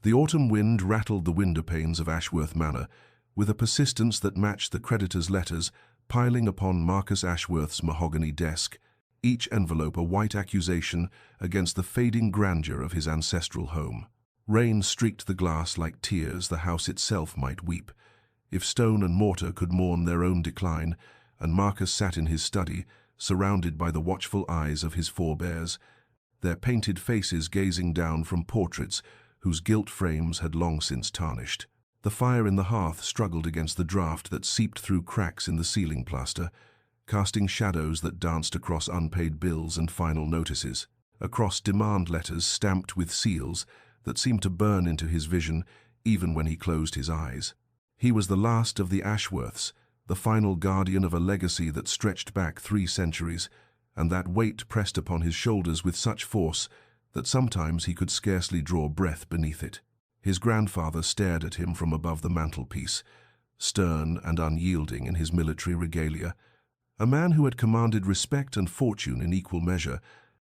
The autumn wind rattled the window panes of Ashworth Manor with a persistence that matched the creditor's letters piling upon Marcus Ashworth's mahogany desk, each envelope a white accusation against the fading grandeur of his ancestral home. Rain streaked the glass like tears the house itself might weep, if stone and mortar could mourn their own decline, and Marcus sat in his study, surrounded by the watchful eyes of his forebears, their painted faces gazing down from portraits whose gilt frames had long since tarnished. The fire in the hearth struggled against the draught that seeped through cracks in the ceiling plaster, casting shadows that danced across unpaid bills and final notices, across demand letters stamped with seals that seemed to burn into his vision even when he closed his eyes. He was the last of the Ashworths, the final guardian of a legacy that stretched back 3 centuries, and that weight pressed upon his shoulders with such force that sometimes he could scarcely draw breath beneath it. His grandfather stared at him from above the mantelpiece, stern and unyielding in his military regalia, a man who had commanded respect and fortune in equal measure,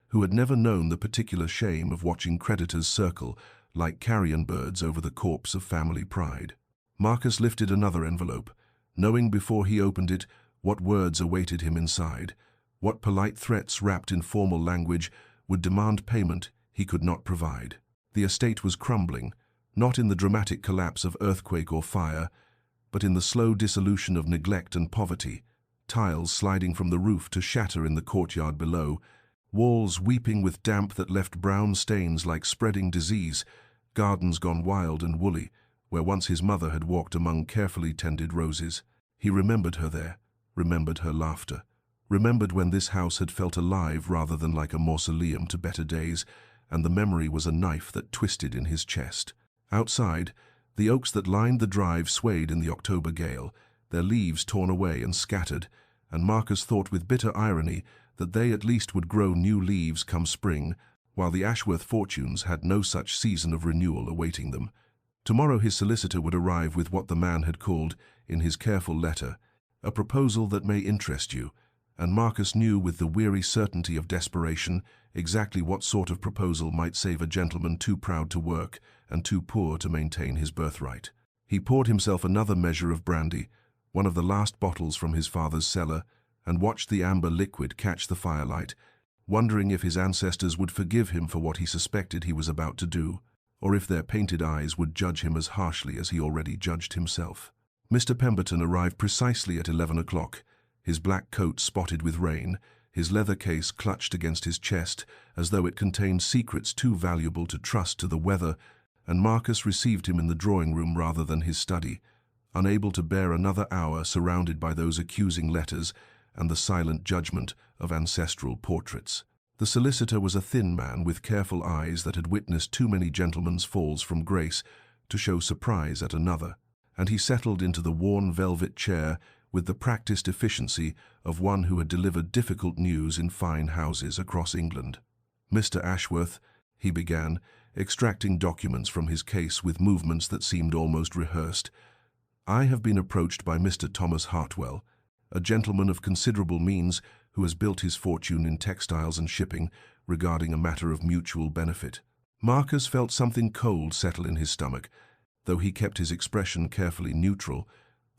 who had never known the particular shame of watching creditors circle like carrion birds over the corpse of family pride. Marcus lifted another envelope, knowing before he opened it what words awaited him inside, what polite threats wrapped in formal language would demand payment he could not provide. The estate was crumbling, not in the dramatic collapse of earthquake or fire, but in the slow dissolution of neglect and poverty, tiles sliding from the roof to shatter in the courtyard below, walls weeping with damp that left brown stains like spreading disease, gardens gone wild and woolly, where once his mother had walked among carefully tended roses. He remembered her there, remembered her laughter, remembered when this house had felt alive rather than like a mausoleum to better days, and the memory was a knife that twisted in his chest. Outside, the oaks that lined the drive swayed in the October gale, their leaves torn away and scattered, and Marcus thought with bitter irony that they at least would grow new leaves come spring, while the Ashworth fortunes had no such season of renewal awaiting them. Tomorrow his solicitor would arrive with what the man had called, in his careful letter, a proposal that may interest you, and Marcus knew with the weary certainty of desperation exactly what sort of proposal might save a gentleman too proud to work and too poor to maintain his birthright. He poured himself another measure of brandy, one of the last bottles from his father's cellar, and watched the amber liquid catch the firelight, wondering if his ancestors would forgive him for what he suspected he was about to do, or if their painted eyes would judge him as harshly as he already judged himself. Mr. Pemberton arrived precisely at 11 o'clock, his black coat spotted with rain, his leather case clutched against his chest as though it contained secrets too valuable to trust to the weather, and Marcus received him in the drawing-room rather than his study, unable to bear another hour surrounded by those accusing letters and the silent judgment of ancestral portraits. The solicitor was a thin man with careful eyes that had witnessed too many gentlemen's falls from grace to show surprise at another, and he settled into the worn velvet chair with the practiced efficiency of one who had delivered difficult news in fine houses across England. "Mr. Ashworth," he began, extracting documents from his case with movements that seemed almost rehearsed, "I have been approached by Mr. Thomas Hartwell, a gentleman of considerable means who has built his fortune in textiles and shipping, regarding a matter of mutual benefit." Marcus felt something cold settle in his stomach, though he kept his expression carefully neutral,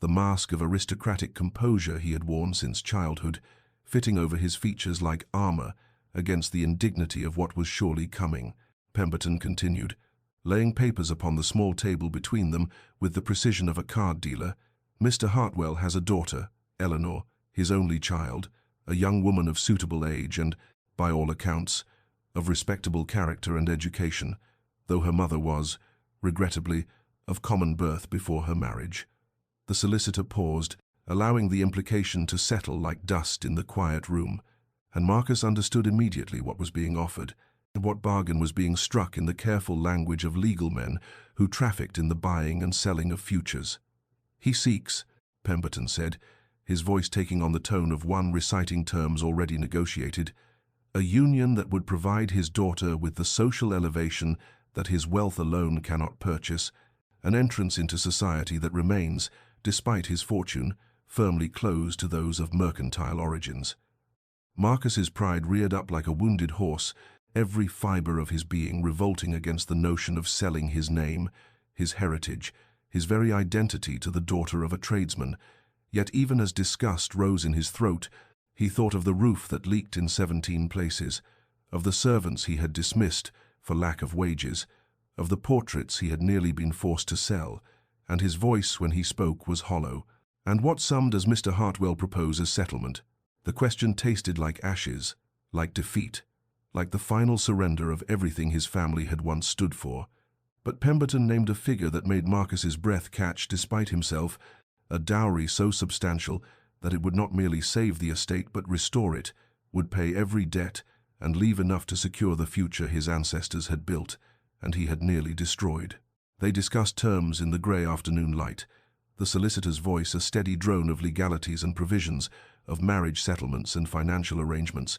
the mask of aristocratic composure he had worn since childhood, fitting over his features like armor against the indignity of what was surely coming. Pemberton continued, laying papers upon the small table between them with the precision of a card dealer. "Mr. Hartwell has a daughter, Eleanor, his only child, a young woman of suitable age and, by all accounts, of respectable character and education, though her mother was, regrettably, of common birth before her marriage." The solicitor paused, allowing the implication to settle like dust in the quiet room, and Marcus understood immediately what was being offered, and what bargain was being struck in the careful language of legal men who trafficked in the buying and selling of futures. "He seeks," Pemberton said, his voice taking on the tone of one reciting terms already negotiated, "a union that would provide his daughter with the social elevation that his wealth alone cannot purchase, an entrance into society that remains, despite his fortune, firmly closed to those of mercantile origins." Marcus's pride reared up like a wounded horse, every fiber of his being revolting against the notion of selling his name, his heritage, his very identity to the daughter of a tradesman. Yet even as disgust rose in his throat, he thought of the roof that leaked in 17 places, of the servants he had dismissed for lack of wages, of the portraits he had nearly been forced to sell, and his voice when he spoke was hollow. "And what sum does Mr. Hartwell propose as settlement?" The question tasted like ashes, like defeat, like the final surrender of everything his family had once stood for. But Pemberton named a figure that made Marcus's breath catch despite himself, a dowry so substantial that it would not merely save the estate but restore it, would pay every debt, and leave enough to secure the future his ancestors had built, and he had nearly destroyed. They discussed terms in the grey afternoon light, the solicitor's voice a steady drone of legalities and provisions, of marriage settlements and financial arrangements,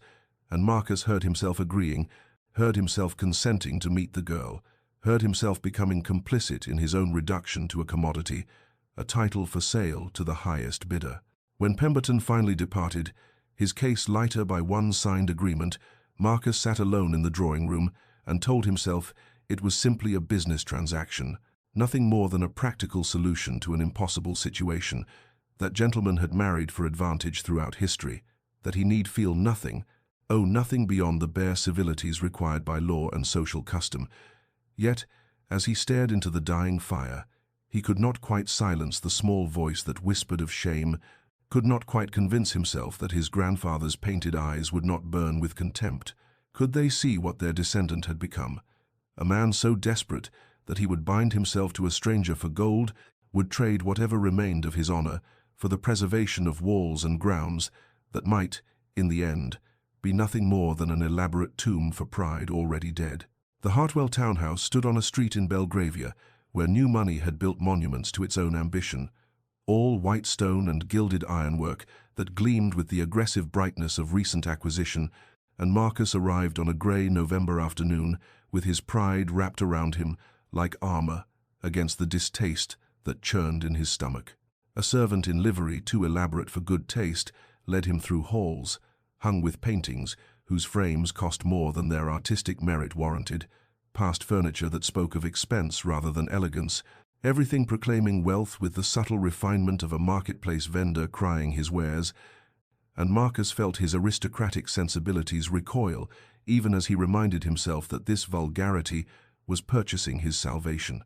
and Marcus heard himself agreeing, heard himself consenting to meet the girl, heard himself becoming complicit in his own reduction to a commodity, a title for sale to the highest bidder. When Pemberton finally departed, his case lighter by one signed agreement, Marcus sat alone in the drawing-room and told himself it was simply a business transaction, nothing more than a practical solution to an impossible situation, that gentlemen had married for advantage throughout history, that he need feel nothing, nothing beyond the bare civilities required by law and social custom. Yet, as he stared into the dying fire, he could not quite silence the small voice that whispered of shame, could not quite convince himself that his grandfather's painted eyes would not burn with contempt. Could they see what their descendant had become? A man so desperate that he would bind himself to a stranger for gold, would trade whatever remained of his honor for the preservation of walls and grounds that might, in the end, be nothing more than an elaborate tomb for pride already dead. The Hartwell townhouse stood on a street in Belgravia, where new money had built monuments to its own ambition, all white stone and gilded ironwork that gleamed with the aggressive brightness of recent acquisition, and Marcus arrived on a grey November afternoon with his pride wrapped around him like armor against the distaste that churned in his stomach. A servant in livery too elaborate for good taste led him through halls, hung with paintings whose frames cost more than their artistic merit warranted, past furniture that spoke of expense rather than elegance, everything proclaiming wealth with the subtle refinement of a marketplace vendor crying his wares, and Marcus felt his aristocratic sensibilities recoil even as he reminded himself that this vulgarity was purchasing his salvation.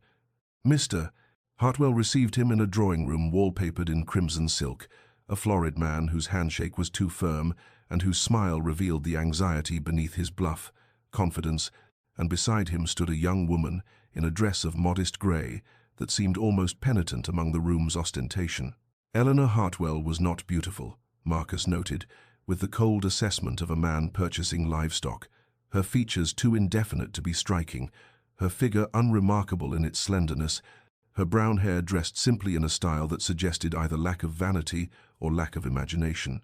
Mr. Hartwell received him in a drawing-room wallpapered in crimson silk, a florid man whose handshake was too firm and whose smile revealed the anxiety beneath his bluff confidence, and beside him stood a young woman in a dress of modest grey that seemed almost penitent among the room's ostentation. Eleanor Hartwell was not beautiful, Marcus noted, with the cold assessment of a man purchasing livestock, her features too indefinite to be striking, her figure unremarkable in its slenderness, her brown hair dressed simply in a style that suggested either lack of vanity or lack of imagination.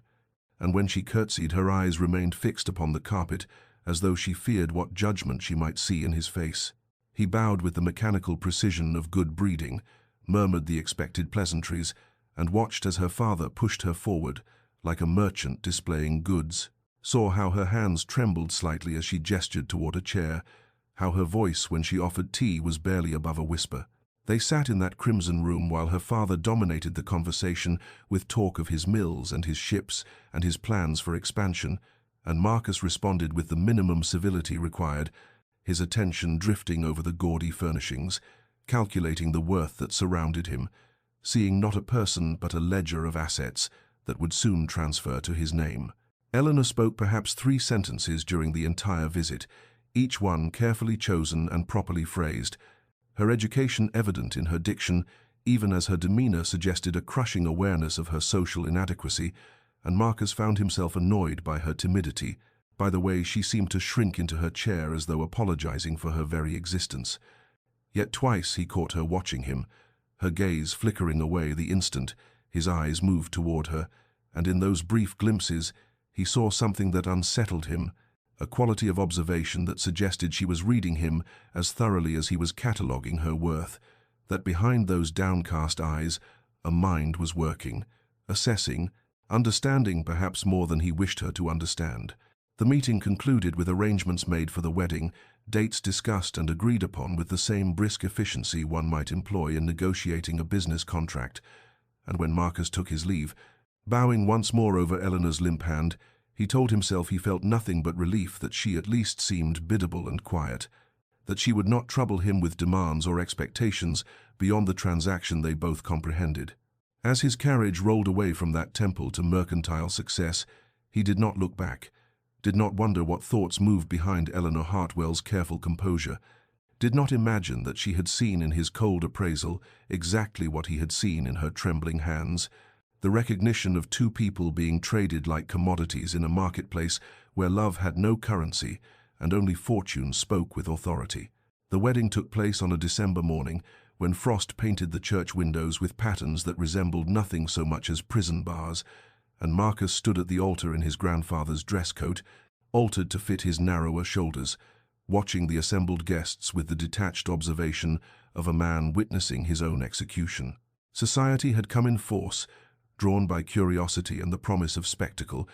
And when she curtsied, her eyes remained fixed upon the carpet, as though she feared what judgment she might see in his face. He bowed with the mechanical precision of good breeding, murmured the expected pleasantries, and watched as her father pushed her forward, like a merchant displaying goods, saw how her hands trembled slightly as she gestured toward a chair, how her voice when she offered tea was barely above a whisper. They sat in that crimson room while her father dominated the conversation with talk of his mills and his ships and his plans for expansion, and Marcus responded with the minimum civility required, his attention drifting over the gaudy furnishings, calculating the worth that surrounded him, seeing not a person but a ledger of assets that would soon transfer to his name. Eleanor spoke perhaps 3 sentences during the entire visit, each one carefully chosen and properly phrased, her education evident in her diction, even as her demeanor suggested a crushing awareness of her social inadequacy, and Marcus found himself annoyed by her timidity, by the way she seemed to shrink into her chair as though apologizing for her very existence. Yet twice he caught her watching him, her gaze flickering away the instant his eyes moved toward her, and in those brief glimpses he saw something that unsettled him, a quality of observation that suggested she was reading him as thoroughly as he was cataloguing her worth, that behind those downcast eyes a mind was working, assessing, understanding perhaps more than he wished her to understand. The meeting concluded with arrangements made for the wedding, dates discussed and agreed upon with the same brisk efficiency one might employ in negotiating a business contract, and when Marcus took his leave, bowing once more over Eleanor's limp hand, he told himself he felt nothing but relief that she at least seemed biddable and quiet, that she would not trouble him with demands or expectations beyond the transaction they both comprehended. As his carriage rolled away from that temple to mercantile success, he did not look back, did not wonder what thoughts moved behind Eleanor Hartwell's careful composure, did not imagine that she had seen in his cold appraisal exactly what he had seen in her trembling hands, the recognition of two people being traded like commodities in a marketplace where love had no currency and only fortune spoke with authority. The wedding took place on a December morning when frost painted the church windows with patterns that resembled nothing so much as prison bars, and Marcus stood at the altar in his grandfather's dress coat, altered to fit his narrower shoulders, watching the assembled guests with the detached observation of a man witnessing his own execution. Society had come in force, drawn by curiosity and the promise of spectacle,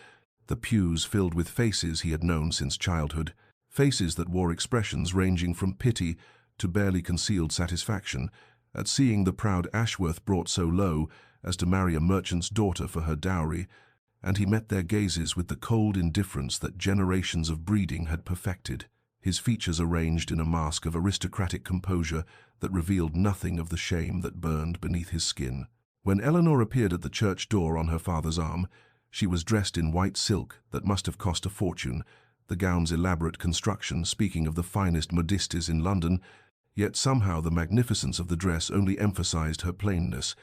the pews filled with faces he had known since childhood, faces that wore expressions ranging from pity to barely concealed satisfaction at seeing the proud Ashworth brought so low as to marry a merchant's daughter for her dowry, and he met their gazes with the cold indifference that generations of breeding had perfected, his features arranged in a mask of aristocratic composure that revealed nothing of the shame that burned beneath his skin. When Eleanor appeared at the church door on her father's arm, she was dressed in white silk that must have cost a fortune, the gown's elaborate construction speaking of the finest modistes in London, yet somehow the magnificence of the dress only emphasized her plainness,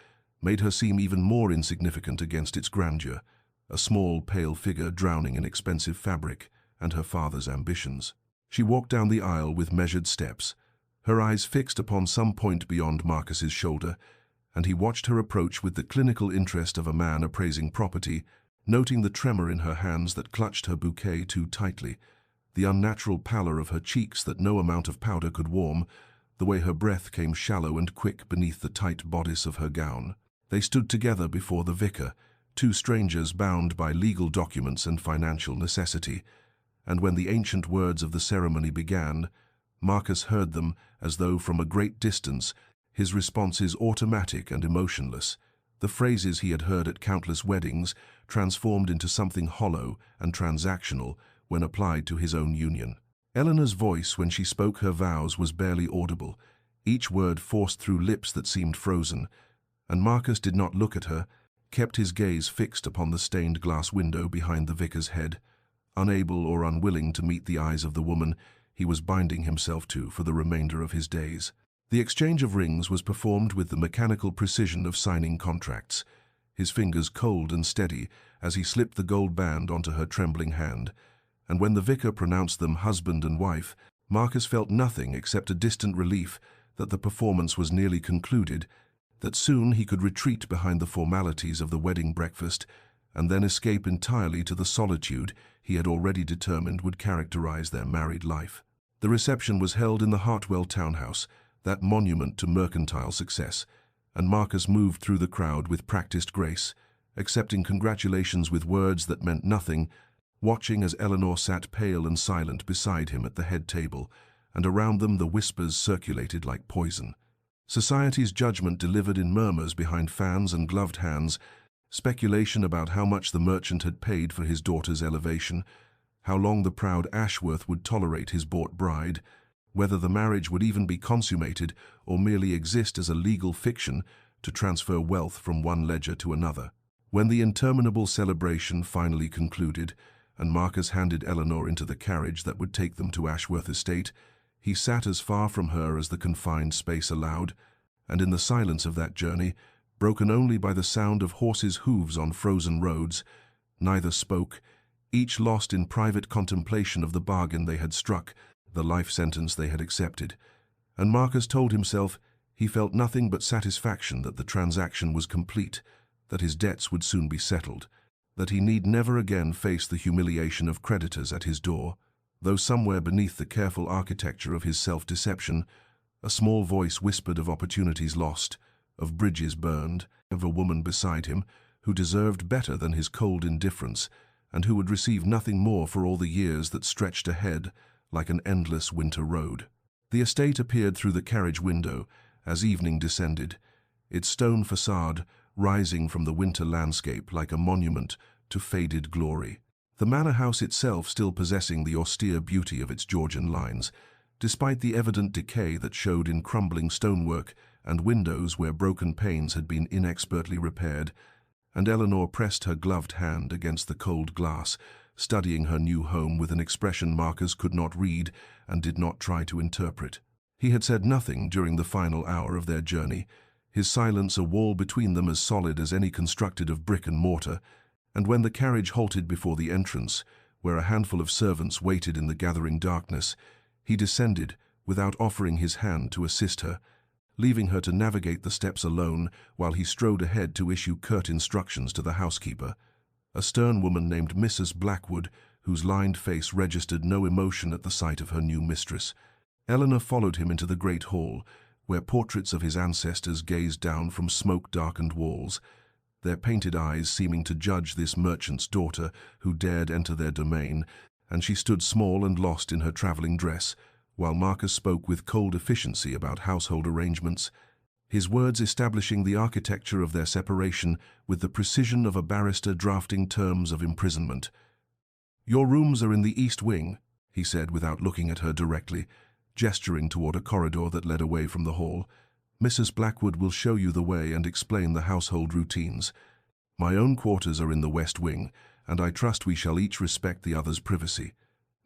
made her seem even more insignificant against its grandeur, a small, pale figure drowning in expensive fabric and her father's ambitions. She walked down the aisle with measured steps, her eyes fixed upon some point beyond Marcus's shoulder, and he watched her approach with the clinical interest of a man appraising property, noting the tremor in her hands that clutched her bouquet too tightly, the unnatural pallor of her cheeks that no amount of powder could warm, the way her breath came shallow and quick beneath the tight bodice of her gown. They stood together before the vicar, two strangers bound by legal documents and financial necessity, and when the ancient words of the ceremony began, Marcus heard them as though from a great distance, his responses automatic and emotionless, the phrases he had heard at countless weddings transformed into something hollow and transactional when applied to his own union. Eleanor's voice when she spoke her vows was barely audible, each word forced through lips that seemed frozen, and Marcus did not look at her, kept his gaze fixed upon the stained glass window behind the vicar's head, unable or unwilling to meet the eyes of the woman he was binding himself to for the remainder of his days. The exchange of rings was performed with the mechanical precision of signing contracts, his fingers cold and steady as he slipped the gold band onto her trembling hand, and when the vicar pronounced them husband and wife, Marcus felt nothing except a distant relief that the performance was nearly concluded, that soon he could retreat behind the formalities of the wedding breakfast and then escape entirely to the solitude he had already determined would characterize their married life. The reception was held in the Hartwell townhouse, that monument to mercantile success, and Marcus moved through the crowd with practiced grace, accepting congratulations with words that meant nothing, watching as Eleanor sat pale and silent beside him at the head table, and around them the whispers circulated like poison. Society's judgment delivered in murmurs behind fans and gloved hands, speculation about how much the merchant had paid for his daughter's elevation, how long the proud Ashworth would tolerate his bought bride, whether the marriage would even be consummated or merely exist as a legal fiction to transfer wealth from one ledger to another. When the interminable celebration finally concluded, and Marcus handed Eleanor into the carriage that would take them to Ashworth Estate, he sat as far from her as the confined space allowed, and in the silence of that journey, broken only by the sound of horses' hooves on frozen roads, neither spoke, each lost in private contemplation of the bargain they had struck, the life sentence they had accepted. And Marcus told himself he felt nothing but satisfaction that the transaction was complete, that his debts would soon be settled, that he need never again face the humiliation of creditors at his door, though somewhere beneath the careful architecture of his self-deception, a small voice whispered of opportunities lost, of bridges burned, of a woman beside him who deserved better than his cold indifference, and who would receive nothing more for all the years that stretched ahead like an endless winter road. The estate appeared through the carriage window as evening descended, its stone facade rising from the winter landscape like a monument to faded glory. The manor house itself still possessing the austere beauty of its Georgian lines, despite the evident decay that showed in crumbling stonework and windows where broken panes had been inexpertly repaired, and Eleanor pressed her gloved hand against the cold glass, studying her new home with an expression Marcus could not read and did not try to interpret. He had said nothing during the final hour of their journey, his silence a wall between them as solid as any constructed of brick and mortar, and when the carriage halted before the entrance, where a handful of servants waited in the gathering darkness, he descended without offering his hand to assist her, leaving her to navigate the steps alone while he strode ahead to issue curt instructions to the housekeeper, a stern woman named Mrs. Blackwood, whose lined face registered no emotion at the sight of her new mistress. Eleanor followed him into the great hall, where portraits of his ancestors gazed down from smoke-darkened walls, their painted eyes seeming to judge this merchant's daughter who dared enter their domain, and she stood small and lost in her travelling dress, while Marcus spoke with cold efficiency about household arrangements, his words establishing the architecture of their separation with the precision of a barrister drafting terms of imprisonment. "Your rooms are in the east wing," he said without looking at her directly, gesturing toward a corridor that led away from the hall. "Mrs. Blackwood will show you the way and explain the household routines. My own quarters are in the west wing, and I trust we shall each respect the other's privacy.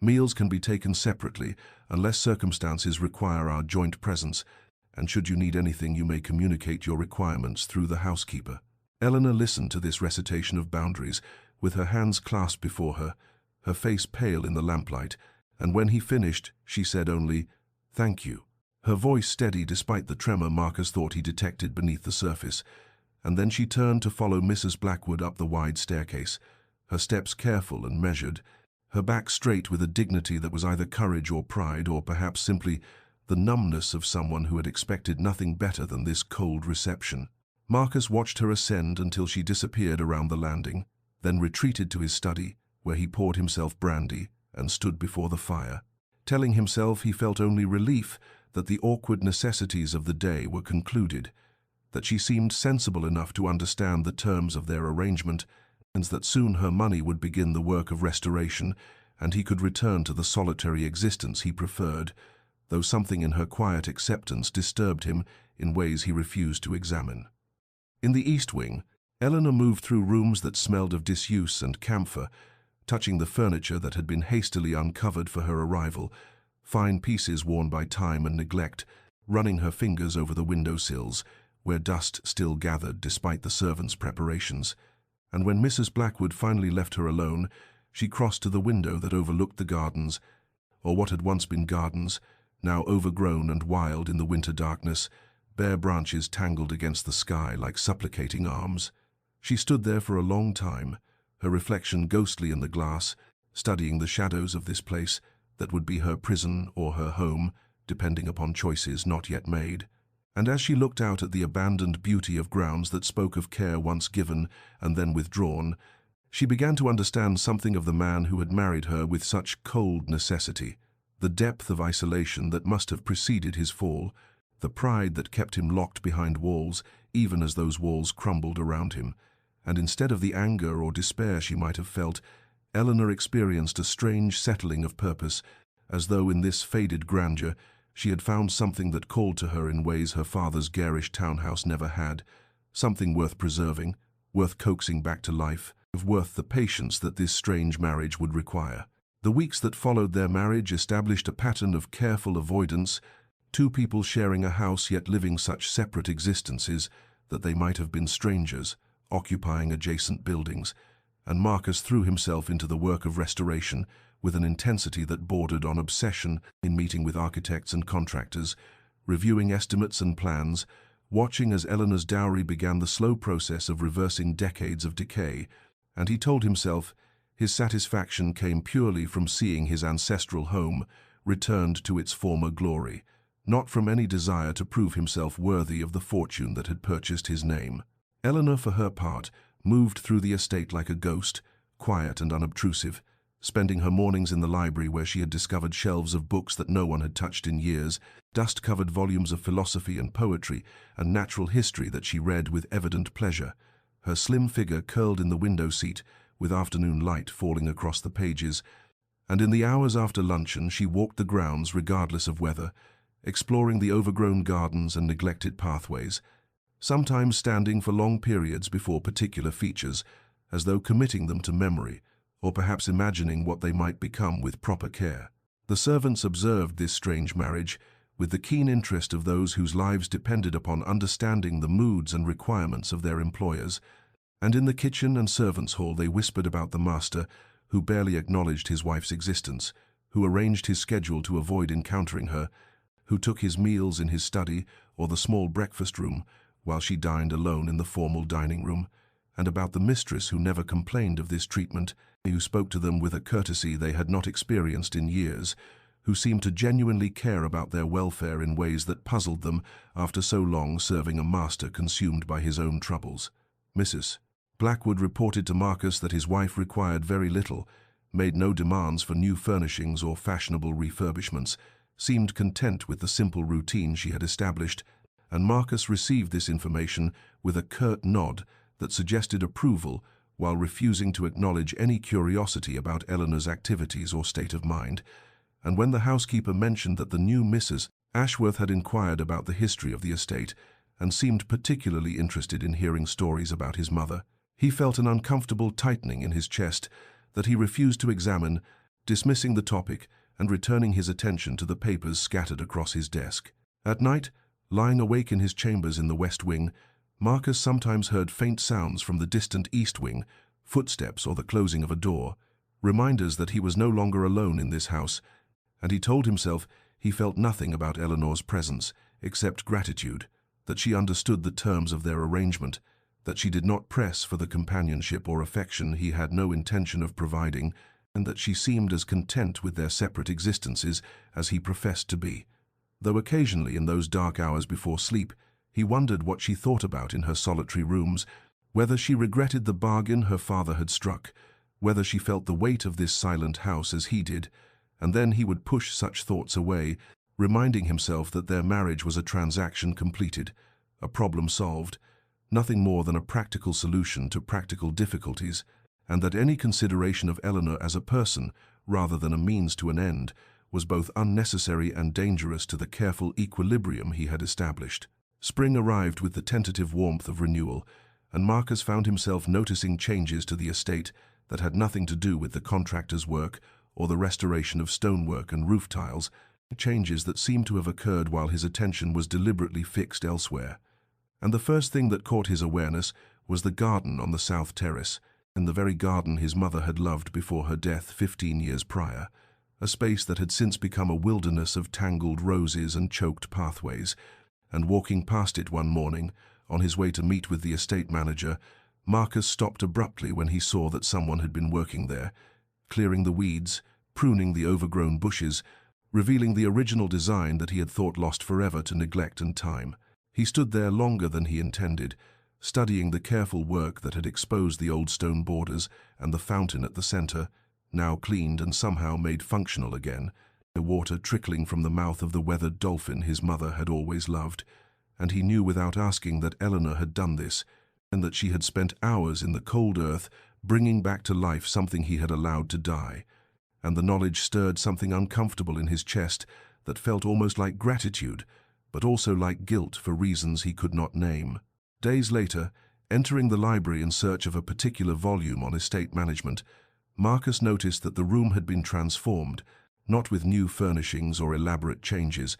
Meals can be taken separately, unless circumstances require our joint presence, and should you need anything you may communicate your requirements through the housekeeper." Eleanor listened to this recitation of boundaries, with her hands clasped before her, her face pale in the lamplight, and when he finished, she said only, "Thank you," her voice steady despite the tremor Marcus thought he detected beneath the surface, and then she turned to follow Mrs. Blackwood up the wide staircase, her steps careful and measured, her back straight with a dignity that was either courage or pride, or perhaps simply the numbness of someone who had expected nothing better than this cold reception. Marcus watched her ascend until she disappeared around the landing, then retreated to his study, where he poured himself brandy and stood before the fire, telling himself he felt only relief that the awkward necessities of the day were concluded, that she seemed sensible enough to understand the terms of their arrangement, and that soon her money would begin the work of restoration, and he could return to the solitary existence he preferred, though something in her quiet acceptance disturbed him in ways he refused to examine. In the east wing, Eleanor moved through rooms that smelled of disuse and camphor, touching the furniture that had been hastily uncovered for her arrival, fine pieces worn by time and neglect, running her fingers over the window-sills, where dust still gathered despite the servants' preparations. And when Mrs. Blackwood finally left her alone, she crossed to the window that overlooked the gardens, or what had once been gardens, now overgrown and wild in the winter darkness, bare branches tangled against the sky like supplicating arms. She stood there for a long time, her reflection ghostly in the glass, studying the shadows of this place that would be her prison or her home, depending upon choices not yet made. And as she looked out at the abandoned beauty of grounds that spoke of care once given and then withdrawn, she began to understand something of the man who had married her with such cold necessity, the depth of isolation that must have preceded his fall, the pride that kept him locked behind walls even as those walls crumbled around him, and instead of the anger or despair she might have felt, Eleanor experienced a strange settling of purpose, as though in this faded grandeur she had found something that called to her in ways her father's garish townhouse never had, something worth preserving, worth coaxing back to life, worth the patience that this strange marriage would require. The weeks that followed their marriage established a pattern of careful avoidance, two people sharing a house yet living such separate existences that they might have been strangers, occupying adjacent buildings, and Marcus threw himself into the work of restoration with an intensity that bordered on obsession, in meeting with architects and contractors, reviewing estimates and plans, watching as Eleanor's dowry began the slow process of reversing decades of decay, and he told himself his satisfaction came purely from seeing his ancestral home returned to its former glory, not from any desire to prove himself worthy of the fortune that had purchased his name. Eleanor, for her part, moved through the estate like a ghost, quiet and unobtrusive, spending her mornings in the library where she had discovered shelves of books that no one had touched in years, dust-covered volumes of philosophy and poetry and natural history that she read with evident pleasure. Her slim figure curled in the window seat, with afternoon light falling across the pages, and in the hours after luncheon she walked the grounds regardless of weather, exploring the overgrown gardens and neglected pathways, sometimes standing for long periods before particular features, as though committing them to memory, or perhaps imagining what they might become with proper care. The servants observed this strange marriage with the keen interest of those whose lives depended upon understanding the moods and requirements of their employers, and in the kitchen and servants' hall they whispered about the master, who barely acknowledged his wife's existence, who arranged his schedule to avoid encountering her, who took his meals in his study or the small breakfast room, while she dined alone in the formal dining room, and about the mistress who never complained of this treatment, who spoke to them with a courtesy they had not experienced in years, who seemed to genuinely care about their welfare in ways that puzzled them after so long serving a master consumed by his own troubles. Mrs. Blackwood reported to Marcus that his wife required very little, made no demands for new furnishings or fashionable refurbishments, seemed content with the simple routine she had established, and Marcus received this information with a curt nod that suggested approval while refusing to acknowledge any curiosity about Eleanor's activities or state of mind. And when the housekeeper mentioned that the new Mrs. Ashworth had inquired about the history of the estate and seemed particularly interested in hearing stories about his mother, he felt an uncomfortable tightening in his chest that he refused to examine, dismissing the topic and returning his attention to the papers scattered across his desk. At night, lying awake in his chambers in the West Wing, Marcus sometimes heard faint sounds from the distant East Wing, footsteps or the closing of a door, reminders that he was no longer alone in this house, and he told himself he felt nothing about Eleanor's presence except gratitude, that she understood the terms of their arrangement, that she did not press for the companionship or affection he had no intention of providing, and that she seemed as content with their separate existences as he professed to be. Though occasionally in those dark hours before sleep, he wondered what she thought about in her solitary rooms, whether she regretted the bargain her father had struck, whether she felt the weight of this silent house as he did, and then he would push such thoughts away, reminding himself that their marriage was a transaction completed, a problem solved, nothing more than a practical solution to practical difficulties, and that any consideration of Eleanor as a person, rather than a means to an end, was both unnecessary and dangerous to the careful equilibrium he had established. Spring arrived with the tentative warmth of renewal, and Marcus found himself noticing changes to the estate that had nothing to do with the contractor's work or the restoration of stonework and roof tiles, changes that seemed to have occurred while his attention was deliberately fixed elsewhere. And the first thing that caught his awareness was the garden on the south terrace, in the very garden his mother had loved before her death 15 years prior, a space that had since become a wilderness of tangled roses and choked pathways. And walking past it one morning, on his way to meet with the estate manager, Marcus stopped abruptly when he saw that someone had been working there, clearing the weeds, pruning the overgrown bushes, revealing the original design that he had thought lost forever to neglect and time. He stood there longer than he intended, studying the careful work that had exposed the old stone borders and the fountain at the center, now cleaned and somehow made functional again, the water trickling from the mouth of the weathered dolphin his mother had always loved, and he knew without asking that Eleanor had done this, and that she had spent hours in the cold earth bringing back to life something he had allowed to die, and the knowledge stirred something uncomfortable in his chest that felt almost like gratitude, but also like guilt for reasons he could not name. Days later, entering the library in search of a particular volume on estate management, Marcus noticed that the room had been transformed, not with new furnishings or elaborate changes,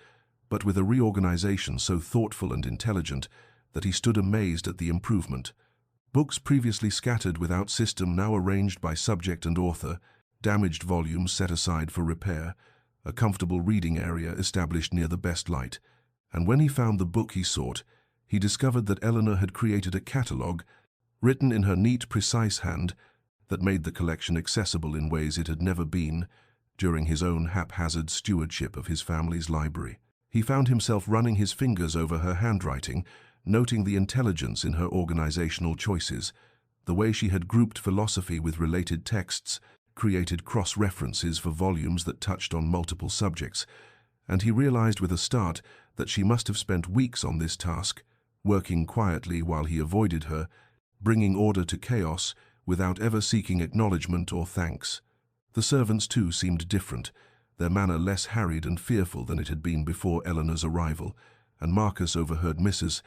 but with a reorganization so thoughtful and intelligent that he stood amazed at the improvement. Books previously scattered without system now arranged by subject and author, damaged volumes set aside for repair, a comfortable reading area established near the best light, and when he found the book he sought, he discovered that Eleanor had created a catalogue, written in her neat, precise hand, that made the collection accessible in ways it had never been, during his own haphazard stewardship of his family's library. He found himself running his fingers over her handwriting, noting the intelligence in her organizational choices, The way she had grouped philosophy with related texts created cross-references for volumes that touched on multiple subjects, and he realized with a start that she must have spent weeks on this task, working quietly while he avoided her, bringing order to chaos without ever seeking acknowledgement or thanks. The servants, too, seemed different, their manner less harried and fearful than it had been before Eleanor's arrival, and Marcus overheard Mrs.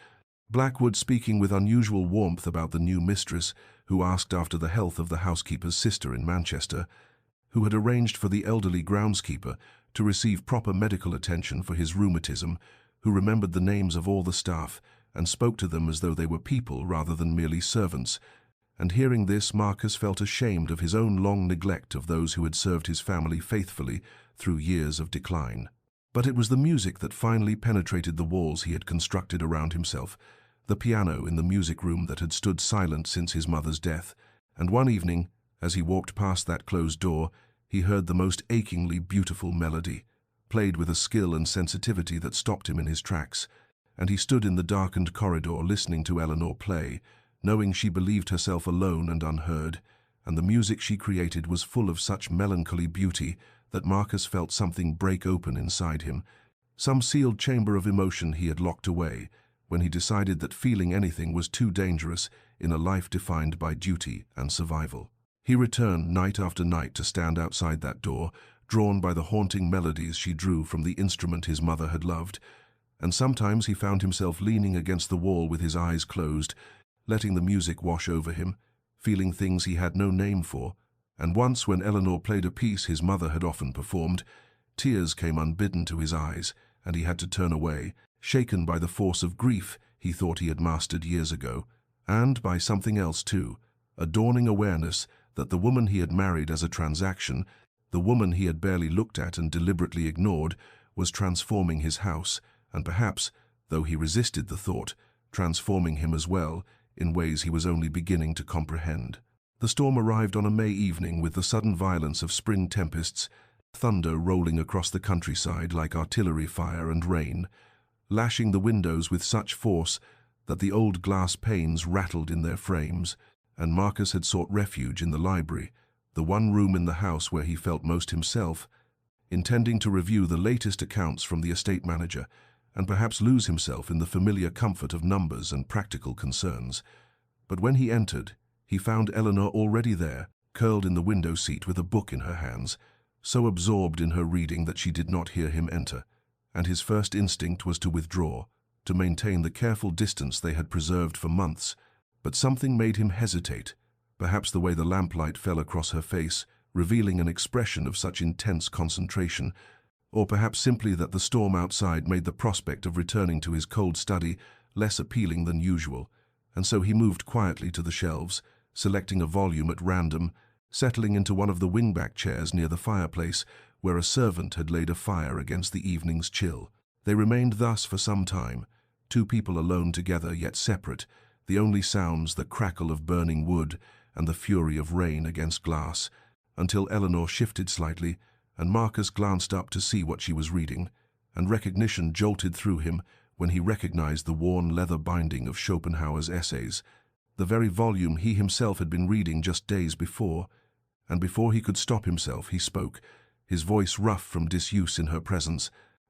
Blackwood speaking with unusual warmth about the new mistress, who asked after the health of the housekeeper's sister in Manchester, who had arranged for the elderly groundskeeper to receive proper medical attention for his rheumatism, who remembered the names of all the staff and spoke to them as though they were people rather than merely servants. And hearing this, Marcus felt ashamed of his own long neglect of those who had served his family faithfully through years of decline. But it was the music that finally penetrated the walls he had constructed around himself, the piano in the music room that had stood silent since his mother's death. And one evening, as he walked past that closed door, he heard the most achingly beautiful melody, played with a skill and sensitivity that stopped him in his tracks, and he stood in the darkened corridor listening to Eleanor play, knowing she believed herself alone and unheard, and the music she created was full of such melancholy beauty that Marcus felt something break open inside him, some sealed chamber of emotion he had locked away, when he decided that feeling anything was too dangerous in a life defined by duty and survival. He returned night after night to stand outside that door, drawn by the haunting melodies she drew from the instrument his mother had loved, and sometimes he found himself leaning against the wall with his eyes closed, letting the music wash over him, feeling things he had no name for. And once, when Eleanor played a piece his mother had often performed, tears came unbidden to his eyes, and he had to turn away, shaken by the force of grief he thought he had mastered years ago, and by something else too, a dawning awareness that the woman he had married as a transaction, the woman he had barely looked at and deliberately ignored, was transforming his house, and perhaps, though he resisted the thought, transforming him as well, in ways he was only beginning to comprehend. The storm arrived on a May evening with the sudden violence of spring tempests, thunder rolling across the countryside like artillery fire and rain, lashing the windows with such force that the old glass panes rattled in their frames, and Marcus had sought refuge in the library, the one room in the house where he felt most himself, intending to review the latest accounts from the estate manager, and perhaps lose himself in the familiar comfort of numbers and practical concerns. But when he entered, he found Eleanor already there, curled in the window seat with a book in her hands, so absorbed in her reading that she did not hear him enter, and his first instinct was to withdraw, to maintain the careful distance they had preserved for months. But something made him hesitate, perhaps the way the lamplight fell across her face, revealing an expression of such intense concentration, or perhaps simply that the storm outside made the prospect of returning to his cold study less appealing than usual, and so he moved quietly to the shelves, selecting a volume at random, settling into one of the wingback chairs near the fireplace, where a servant had laid a fire against the evening's chill. They remained thus for some time, two people alone together yet separate, the only sounds the crackle of burning wood and the fury of rain against glass, until Eleanor shifted slightly, and Marcus glanced up to see what she was reading, and recognition jolted through him when he recognized the worn leather binding of Schopenhauer's essays, the very volume he himself had been reading just days before. And before he could stop himself, he spoke, his voice rough from disuse in her presence,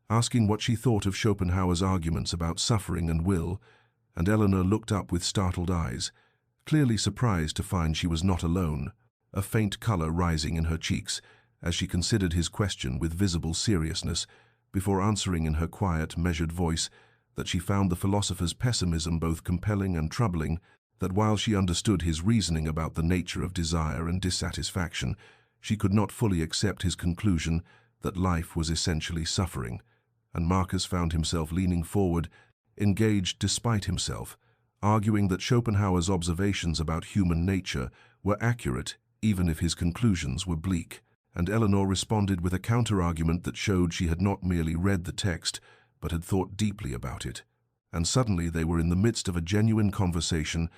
asking what she thought of Schopenhauer's arguments about suffering and will, and Eleanor looked up with startled eyes, clearly surprised to find she was not alone, a faint color rising in her cheeks as she considered his question with visible seriousness, before answering in her quiet, measured voice that she found the philosopher's pessimism both compelling and troubling, that while she understood his reasoning about the nature of desire and dissatisfaction, she could not fully accept his conclusion that life was essentially suffering. And Marcus found himself leaning forward, engaged despite himself, arguing that Schopenhauer's observations about human nature were accurate even if his conclusions were bleak. And Eleanor responded with a counter-argument that showed she had not merely read the text, but had thought deeply about it. And suddenly they were in the midst of a genuine conversation,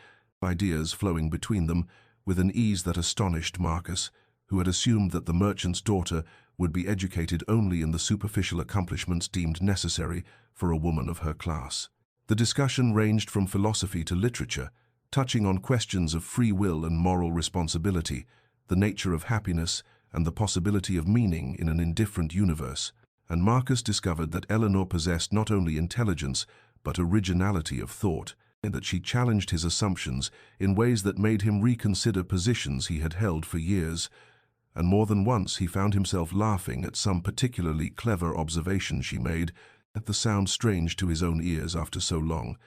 ideas flowing between them with an ease that astonished Marcus, who had assumed that the merchant's daughter would be educated only in the superficial accomplishments deemed necessary for a woman of her class. The discussion ranged from philosophy to literature, touching on questions of free will and moral responsibility, the nature of happiness, and the possibility of meaning in an indifferent universe. And Marcus discovered that Eleanor possessed not only intelligence, but originality of thought, and that she challenged his assumptions in ways that made him reconsider positions he had held for years. And more than once he found himself laughing at some particularly clever observation she made, at the sound strange to his own ears after so long.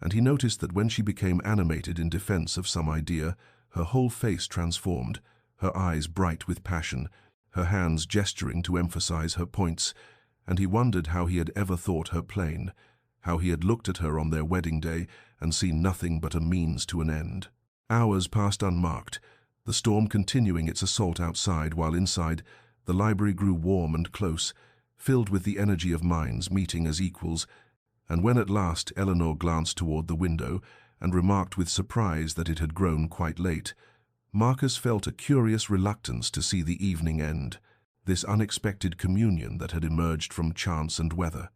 And he noticed that when she became animated in defense of some idea, her whole face transformed, her eyes bright with passion, her hands gesturing to emphasize her points, and he wondered how he had ever thought her plain, how he had looked at her on their wedding day and seen nothing but a means to an end. Hours passed unmarked, the storm continuing its assault outside, while inside, the library grew warm and close, filled with the energy of minds meeting as equals. And when at last Eleanor glanced toward the window and remarked with surprise that it had grown quite late, Marcus felt a curious reluctance to see the evening end, this unexpected communion that had emerged from chance and weather.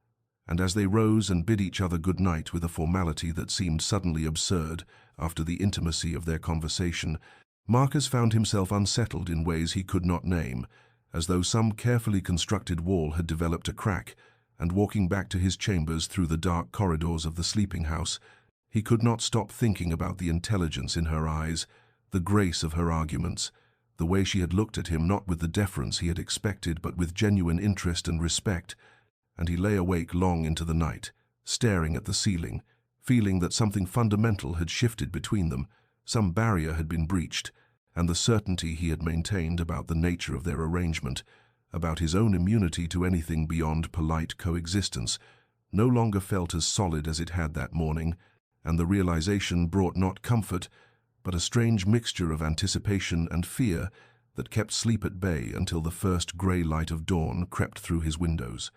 And as they rose and bid each other good night with a formality that seemed suddenly absurd after the intimacy of their conversation, Marcus found himself unsettled in ways he could not name, as though some carefully constructed wall had developed a crack, and walking back to his chambers through the dark corridors of the sleeping house, he could not stop thinking about the intelligence in her eyes, the grace of her arguments, the way she had looked at him not with the deference he had expected but with genuine interest and respect. And he lay awake long into the night, staring at the ceiling, feeling that something fundamental had shifted between them, some barrier had been breached, and the certainty he had maintained about the nature of their arrangement, about his own immunity to anything beyond polite coexistence, no longer felt as solid as it had that morning, and the realization brought not comfort, but a strange mixture of anticipation and fear that kept sleep at bay until the first grey light of dawn crept through his windows.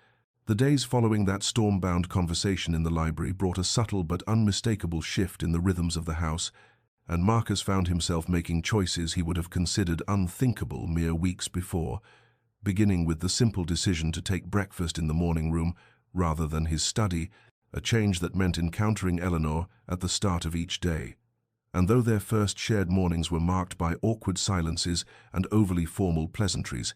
The days following that storm-bound conversation in the library brought a subtle but unmistakable shift in the rhythms of the house, and Marcus found himself making choices he would have considered unthinkable mere weeks before, beginning with the simple decision to take breakfast in the morning room rather than his study, a change that meant encountering Eleanor at the start of each day. And though their first shared mornings were marked by awkward silences and overly formal pleasantries,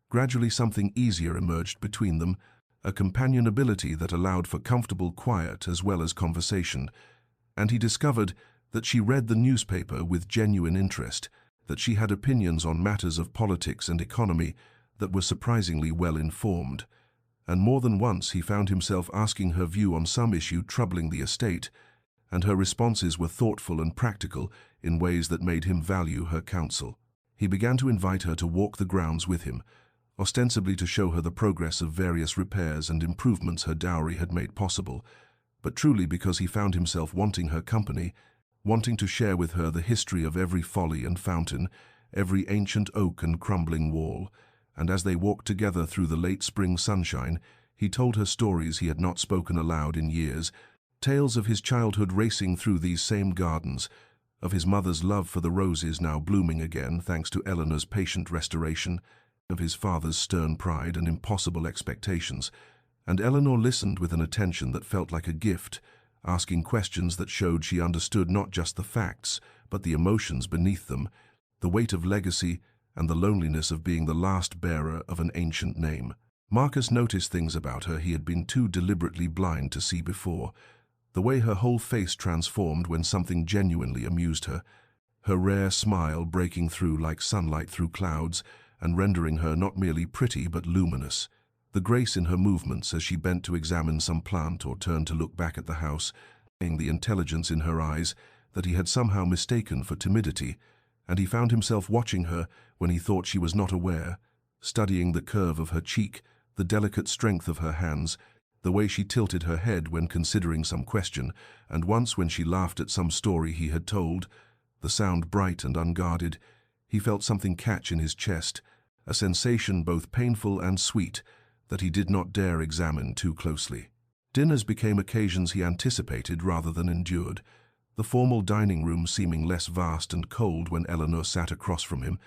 gradually something easier emerged between them, a companionability that allowed for comfortable quiet as well as conversation, and he discovered that she read the newspaper with genuine interest, that she had opinions on matters of politics and economy that were surprisingly well informed, and more than once he found himself asking her view on some issue troubling the estate, and her responses were thoughtful and practical in ways that made him value her counsel. He began to invite her to walk the grounds with him, ostensibly to show her the progress of various repairs and improvements her dowry had made possible, but truly because he found himself wanting her company, wanting to share with her the history of every folly and fountain, every ancient oak and crumbling wall. And as they walked together through the late spring sunshine, he told her stories he had not spoken aloud in years, tales of his childhood racing through these same gardens, of his mother's love for the roses now blooming again thanks to Eleanor's patient restoration, of his father's stern pride and impossible expectations. And Eleanor listened with an attention that felt like a gift, asking questions that showed she understood not just the facts, but the emotions beneath them, the weight of legacy and the loneliness of being the last bearer of an ancient name. Marcus noticed things about her he had been too deliberately blind to see before. The way her whole face transformed when something genuinely amused her, her rare smile breaking through like sunlight through clouds and rendering her not merely pretty but luminous. The grace in her movements as she bent to examine some plant or turned to look back at the house, the intelligence in her eyes that he had somehow mistaken for timidity, and he found himself watching her when he thought she was not aware, studying the curve of her cheek, the delicate strength of her hands, the way she tilted her head when considering some question, and once when she laughed at some story he had told, the sound bright and unguarded, he felt something catch in his chest, a sensation both painful and sweet, that he did not dare examine too closely. Dinners became occasions he anticipated rather than endured, the formal dining room seeming less vast and cold when Eleanor sat across from him,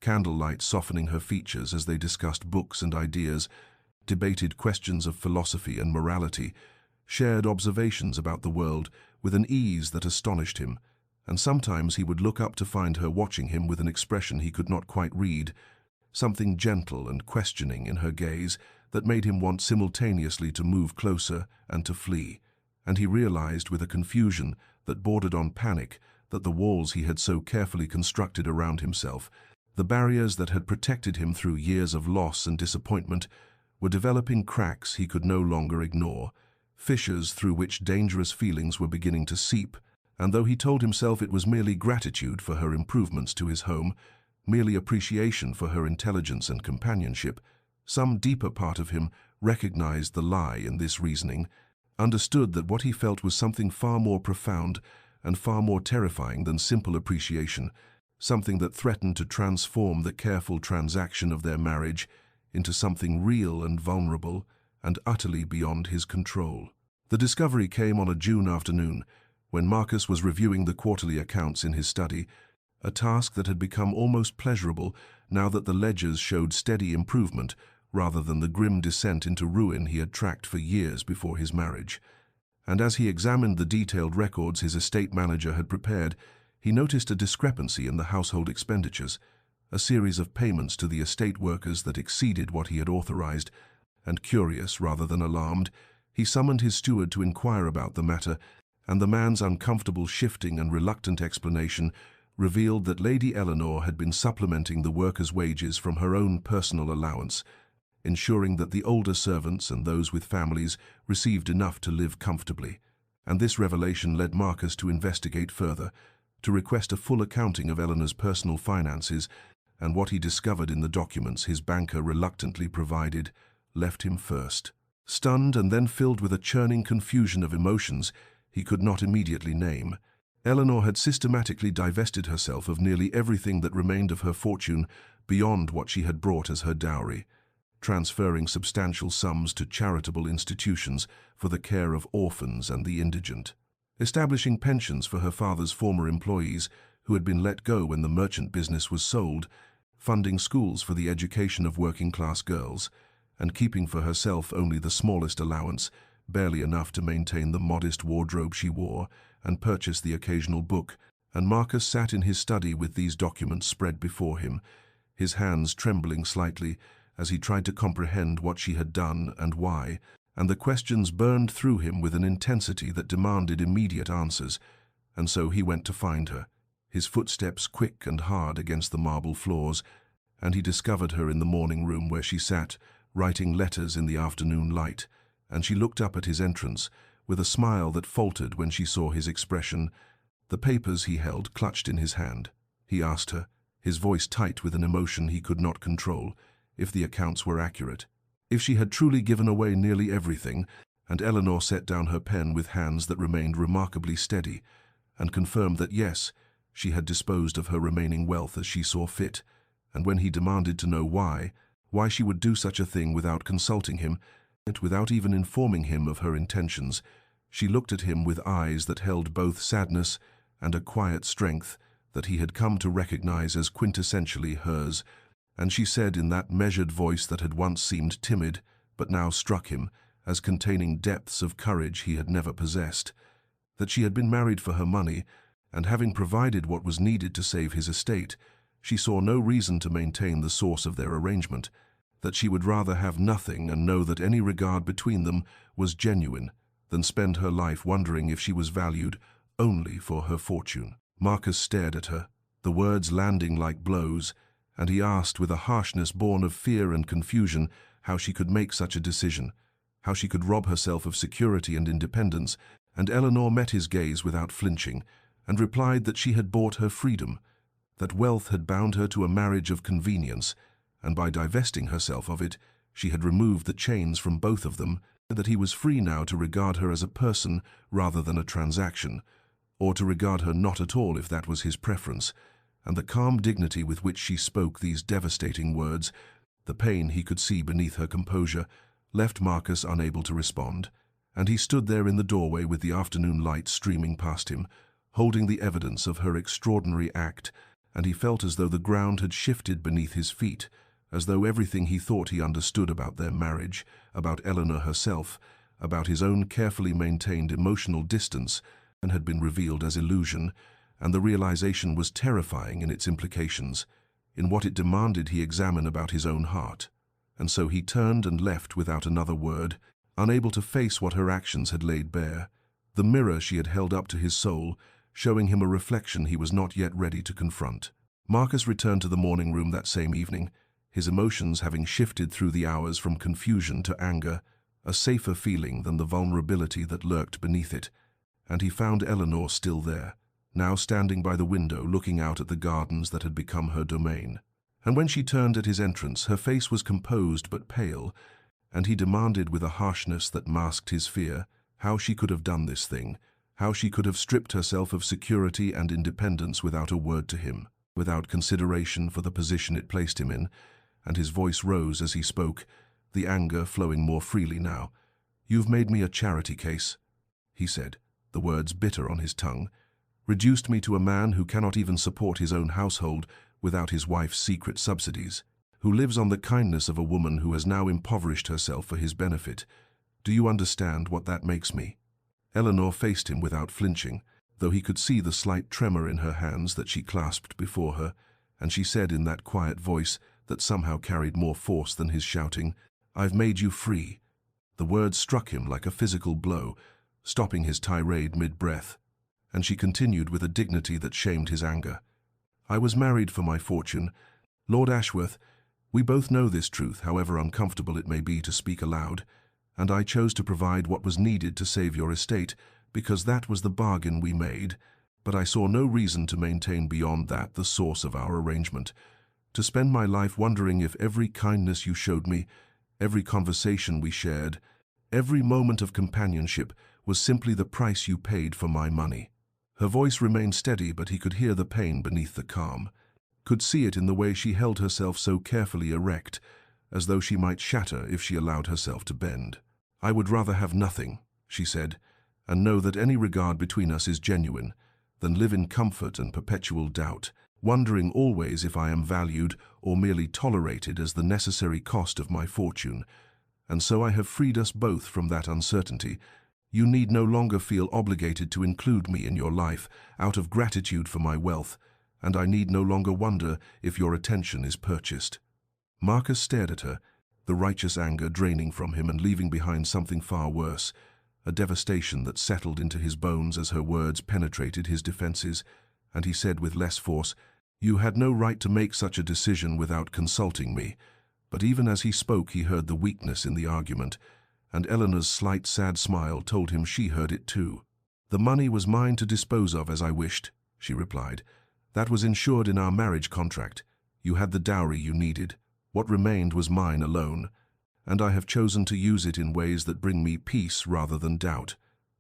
candlelight softening her features as they discussed books and ideas, debated questions of philosophy and morality, shared observations about the world with an ease that astonished him, and sometimes he would look up to find her watching him with an expression he could not quite read, something gentle and questioning in her gaze that made him want simultaneously to move closer and to flee. And he realized with a confusion that bordered on panic that the walls he had so carefully constructed around himself, the barriers that had protected him through years of loss and disappointment, were developing cracks he could no longer ignore, fissures through which dangerous feelings were beginning to seep. And though he told himself it was merely gratitude for her improvements to his home, merely appreciation for her intelligence and companionship, some deeper part of him recognized the lie in this reasoning, understood that what he felt was something far more profound and far more terrifying than simple appreciation, something that threatened to transform the careful transaction of their marriage into something real and vulnerable and utterly beyond his control. The discovery came on a June afternoon, when Marcus was reviewing the quarterly accounts in his study, a task that had become almost pleasurable now that the ledgers showed steady improvement rather than the grim descent into ruin he had tracked for years before his marriage. And as he examined the detailed records his estate manager had prepared, he noticed a discrepancy in the household expenditures, a series of payments to the estate workers that exceeded what he had authorized, and curious rather than alarmed, he summoned his steward to inquire about the matter, and the man's uncomfortable shifting and reluctant explanation revealed that Lady Eleanor had been supplementing the workers' wages from her own personal allowance, ensuring that the older servants and those with families received enough to live comfortably. And this revelation led Marcus to investigate further, to request a full accounting of Eleanor's personal finances, and what he discovered in the documents his banker reluctantly provided left him first stunned and then filled with a churning confusion of emotions he could not immediately name. Eleanor had systematically divested herself of nearly everything that remained of her fortune beyond what she had brought as her dowry, transferring substantial sums to charitable institutions for the care of orphans and the indigent, establishing pensions for her father's former employees who had been let go when the merchant business was sold, funding schools for the education of working-class girls, and keeping for herself only the smallest allowance, barely enough to maintain the modest wardrobe she wore and purchase the occasional book. And Marcus sat in his study with these documents spread before him, his hands trembling slightly as he tried to comprehend what she had done and why, and the questions burned through him with an intensity that demanded immediate answers. And so he went to find her, his footsteps quick and hard against the marble floors, and he discovered her in the morning room where she sat, writing letters in the afternoon light, and she looked up at his entrance with a smile that faltered when she saw his expression, the papers he held clutched in his hand. He asked her, his voice tight with an emotion he could not control, if the accounts were accurate, if she had truly given away nearly everything, and Eleanor set down her pen with hands that remained remarkably steady, and confirmed that yes, she had disposed of her remaining wealth as she saw fit. And when he demanded to know why she would do such a thing without consulting him, without even informing him of her intentions, she looked at him with eyes that held both sadness and a quiet strength that he had come to recognize as quintessentially hers, and she said in that measured voice that had once seemed timid, but now struck him as containing depths of courage he had never possessed, that she had been married for her money, and having provided what was needed to save his estate, she saw no reason to maintain the source of their arrangement, that she would rather have nothing and know that any regard between them was genuine than spend her life wondering if she was valued only for her fortune. Marcus stared at her, the words landing like blows, and he asked with a harshness born of fear and confusion how she could make such a decision, how she could rob herself of security and independence, and Eleanor met his gaze without flinching, and replied that she had bought her freedom, that wealth had bound her to a marriage of convenience, and by divesting herself of it, she had removed the chains from both of them, that he was free now to regard her as a person rather than a transaction, or to regard her not at all if that was his preference. And the calm dignity with which she spoke these devastating words, the pain he could see beneath her composure, left Marcus unable to respond, and he stood there in the doorway with the afternoon light streaming past him, holding the evidence of her extraordinary act, and he felt as though the ground had shifted beneath his feet, as though everything he thought he understood about their marriage, about Eleanor herself, about his own carefully maintained emotional distance, and had been revealed as illusion, and the realization was terrifying in its implications. In what it demanded he examine about his own heart. And so he turned and left without another word, unable to face what her actions had laid bare, the mirror she had held up to his soul, showing him a reflection he was not yet ready to confront. Marcus returned to the morning room that same evening, his emotions having shifted through the hours from confusion to anger, a safer feeling than the vulnerability that lurked beneath it, and he found Eleanor still there, now standing by the window looking out at the gardens that had become her domain. And when she turned at his entrance, her face was composed but pale, and he demanded with a harshness that masked his fear how she could have done this thing, how she could have stripped herself of security and independence without a word to him, without consideration for the position it placed him in, and his voice rose as he spoke, the anger flowing more freely now. "You've made me a charity case," he said, the words bitter on his tongue, "reduced me to a man who cannot even support his own household without his wife's secret subsidies, who lives on the kindness of a woman who has now impoverished herself for his benefit. Do you understand what that makes me?" Eleanor faced him without flinching, though he could see the slight tremor in her hands that she clasped before her, and she said in that quiet voice that somehow carried more force than his shouting, "I've made you free." The words struck him like a physical blow, stopping his tirade mid-breath, and she continued with a dignity that shamed his anger. "I was married for my fortune. Lord Ashworth, we both know this truth, however uncomfortable it may be to speak aloud, and I chose to provide what was needed to save your estate, because that was the bargain we made, but I saw no reason to maintain beyond that the source of our arrangement, to spend my life wondering if every kindness you showed me, every conversation we shared, every moment of companionship was simply the price you paid for my money." Her voice remained steady, but he could hear the pain beneath the calm, could see it in the way she held herself so carefully erect, as though she might shatter if she allowed herself to bend. "I would rather have nothing," she said, "and know that any regard between us is genuine, than live in comfort and perpetual doubt, wondering always if I am valued or merely tolerated as the necessary cost of my fortune. And so I have freed us both from that uncertainty. You need no longer feel obligated to include me in your life out of gratitude for my wealth, and I need no longer wonder if your attention is purchased." Marcus stared at her, the righteous anger draining from him and leaving behind something far worse, a devastation that settled into his bones as her words penetrated his defenses, and he said with less force, "You had no right to make such a decision without consulting me." But even as he spoke, he heard the weakness in the argument, and Eleanor's slight sad smile told him she heard it too. "The money was mine to dispose of as I wished," she replied. "That was insured in our marriage contract. You had the dowry you needed. What remained was mine alone, and I have chosen to use it in ways that bring me peace rather than doubt.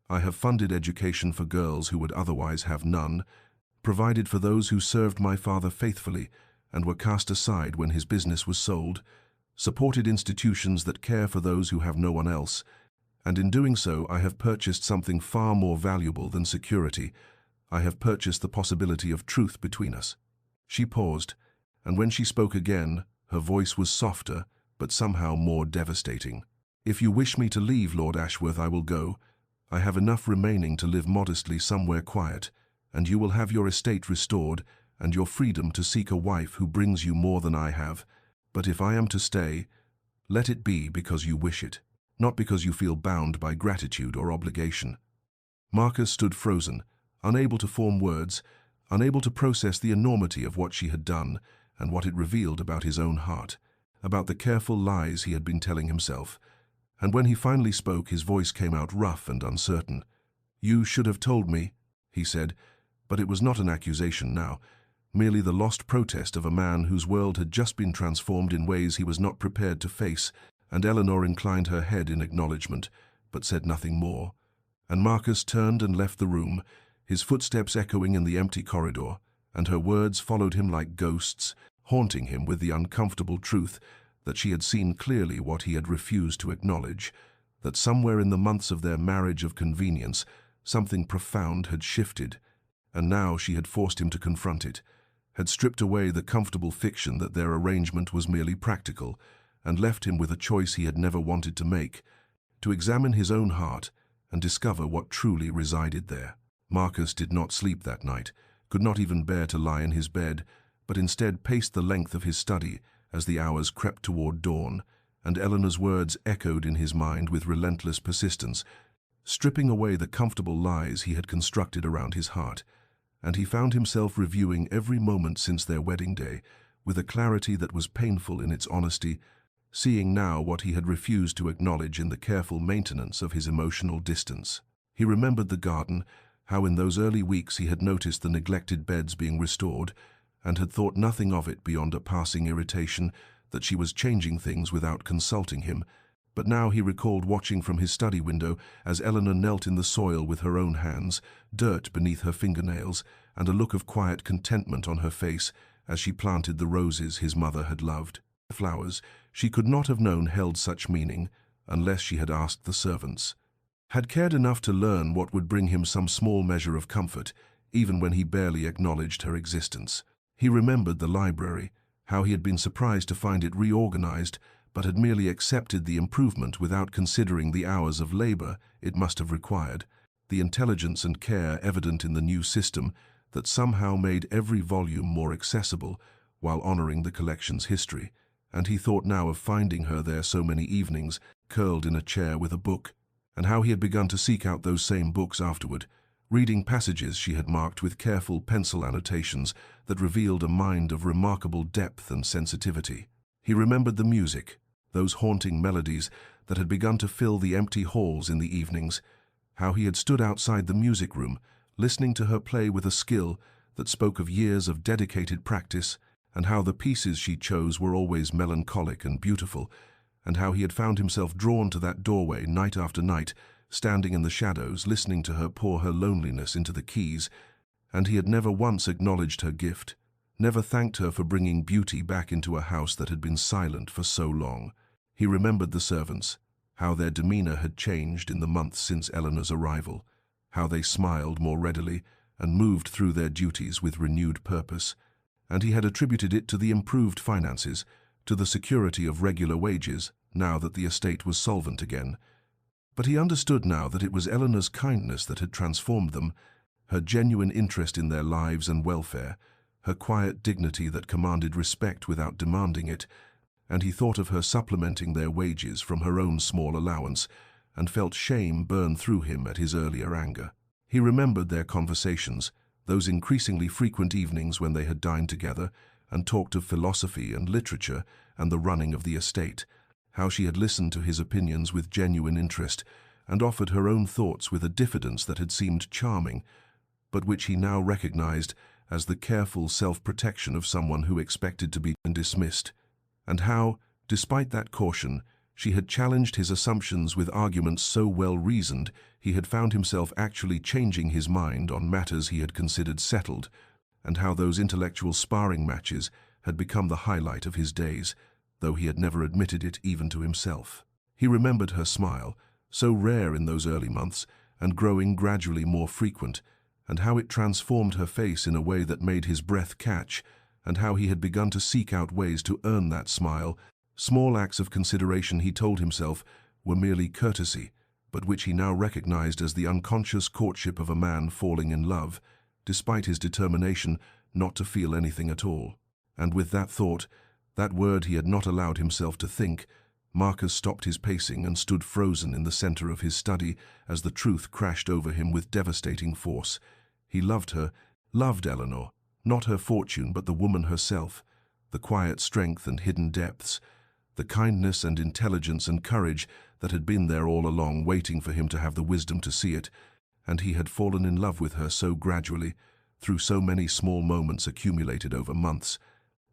I have funded education for girls who would otherwise have none, provided for those who served my father faithfully and were cast aside when his business was sold, supported institutions that care for those who have no one else, and in doing so I have purchased something far more valuable than security. I have purchased the possibility of truth between us." She paused, and when she spoke again, her voice was softer, but somehow more devastating. "If you wish me to leave, Lord Ashworth, I will go. I have enough remaining to live modestly somewhere quiet, and you will have your estate restored and your freedom to seek a wife who brings you more than I have. But if I am to stay, let it be because you wish it, not because you feel bound by gratitude or obligation." Marcus stood frozen, unable to form words, unable to process the enormity of what she had done and what it revealed about his own heart, about the careful lies he had been telling himself. And when he finally spoke, his voice came out rough and uncertain. "You should have told me," he said, but it was not an accusation now, merely the lost protest of a man whose world had just been transformed in ways he was not prepared to face, and Eleanor inclined her head in acknowledgement, but said nothing more. And Marcus turned and left the room, his footsteps echoing in the empty corridor, and her words followed him like ghosts, haunting him with the uncomfortable truth that she had seen clearly what he had refused to acknowledge, that somewhere in the months of their marriage of convenience, something profound had shifted, and now she had forced him to confront it, had stripped away the comfortable fiction that their arrangement was merely practical, and left him with a choice he had never wanted to make, to examine his own heart and discover what truly resided there. Marcus did not sleep that night, could not even bear to lie in his bed, but instead paced the length of his study as the hours crept toward dawn, and Eleanor's words echoed in his mind with relentless persistence, stripping away the comfortable lies he had constructed around his heart. And he found himself reviewing every moment since their wedding day with a clarity that was painful in its honesty, seeing now what he had refused to acknowledge in the careful maintenance of his emotional distance. He remembered the garden, how in those early weeks he had noticed the neglected beds being restored, and had thought nothing of it beyond a passing irritation that she was changing things without consulting him. But now he recalled watching from his study window as Eleanor knelt in the soil with her own hands, dirt beneath her fingernails, and a look of quiet contentment on her face as she planted the roses his mother had loved. Flowers she could not have known held such meaning unless she had asked the servants. Had cared enough to learn what would bring him some small measure of comfort, even when he barely acknowledged her existence. He remembered the library, how he had been surprised to find it reorganized, but had merely accepted the improvement without considering the hours of labor it must have required, the intelligence and care evident in the new system that somehow made every volume more accessible while honoring the collection's history. And he thought now of finding her there so many evenings, curled in a chair with a book, and how he had begun to seek out those same books afterward, reading passages she had marked with careful pencil annotations that revealed a mind of remarkable depth and sensitivity. He remembered the music, those haunting melodies that had begun to fill the empty halls in the evenings, how he had stood outside the music room, listening to her play with a skill that spoke of years of dedicated practice, and how the pieces she chose were always melancholic and beautiful, and how he had found himself drawn to that doorway night after night, standing in the shadows, listening to her pour her loneliness into the keys, and he had never once acknowledged her gift, never thanked her for bringing beauty back into a house that had been silent for so long. He remembered the servants, how their demeanor had changed in the months since Eleanor's arrival, how they smiled more readily and moved through their duties with renewed purpose, and he had attributed it to the improved finances, to the security of regular wages, now that the estate was solvent again. But he understood now that it was Eleanor's kindness that had transformed them, her genuine interest in their lives and welfare, her quiet dignity that commanded respect without demanding it, and he thought of her supplementing their wages from her own small allowance, and felt shame burn through him at his earlier anger. He remembered their conversations, those increasingly frequent evenings when they had dined together and talked of philosophy and literature and the running of the estate, how she had listened to his opinions with genuine interest and offered her own thoughts with a diffidence that had seemed charming, but which he now recognized as the careful self-protection of someone who expected to be dismissed, and how, despite that caution, she had challenged his assumptions with arguments so well-reasoned he had found himself actually changing his mind on matters he had considered settled, and how those intellectual sparring matches had become the highlight of his days, though he had never admitted it even to himself. He remembered her smile, so rare in those early months, and growing gradually more frequent, and how it transformed her face in a way that made his breath catch, and how he had begun to seek out ways to earn that smile. Small acts of consideration, he told himself, were merely courtesy, but which he now recognized as the unconscious courtship of a man falling in love, despite his determination not to feel anything at all. And with that thought, that word he had not allowed himself to think, Marcus stopped his pacing and stood frozen in the center of his study as the truth crashed over him with devastating force. He loved her, loved Eleanor, not her fortune but the woman herself, the quiet strength and hidden depths, the kindness and intelligence and courage that had been there all along waiting for him to have the wisdom to see it, and he had fallen in love with her so gradually, through so many small moments accumulated over months,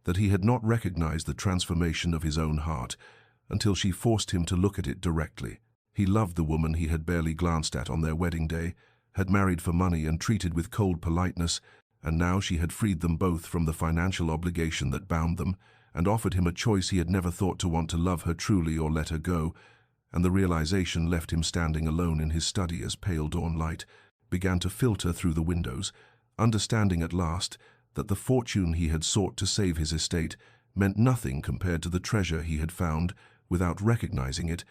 that he had not recognized the transformation of his own heart until she forced him to look at it directly. He loved the woman he had barely glanced at on their wedding day, had married for money and treated with cold politeness, and now she had freed them both from the financial obligation that bound them, and offered him a choice he had never thought to want to love her truly or let her go, and the realization left him standing alone in his study as pale dawn light began to filter through the windows, understanding at last that the fortune he had sought to save his estate meant nothing compared to the treasure he had found without recognizing it,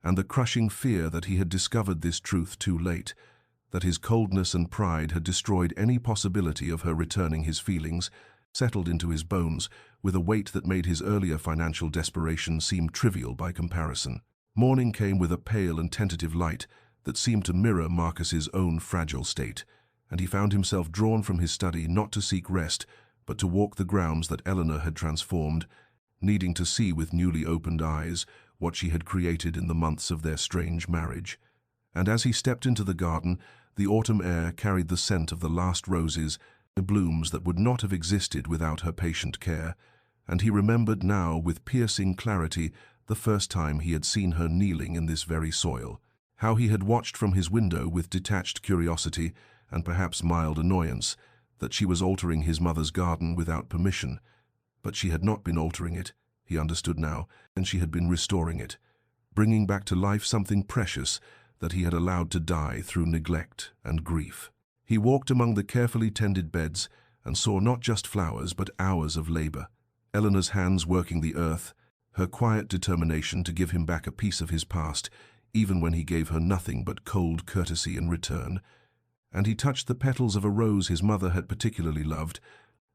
and the crushing fear that he had discovered this truth too late, that his coldness and pride had destroyed any possibility of her returning his feelings, settled into his bones with a weight that made his earlier financial desperation seem trivial by comparison. Morning came with a pale and tentative light that seemed to mirror Marcus's own fragile state, and he found himself drawn from his study not to seek rest, but to walk the grounds that Eleanor had transformed, needing to see with newly opened eyes what she had created in the months of their strange marriage. And as he stepped into the garden, the autumn air carried the scent of the last roses, blooms that would not have existed without her patient care, and he remembered now with piercing clarity the first time he had seen her kneeling in this very soil. How he had watched from his window with detached curiosity and perhaps mild annoyance that she was altering his mother's garden without permission. But she had not been altering it, he understood now, and she had been restoring it, bringing back to life something precious that he had allowed to die through neglect and grief. He walked among the carefully tended beds and saw not just flowers but hours of labor. Eleanor's hands working the earth, her quiet determination to give him back a piece of his past, even when he gave her nothing but cold courtesy in return. And he touched the petals of a rose his mother had particularly loved,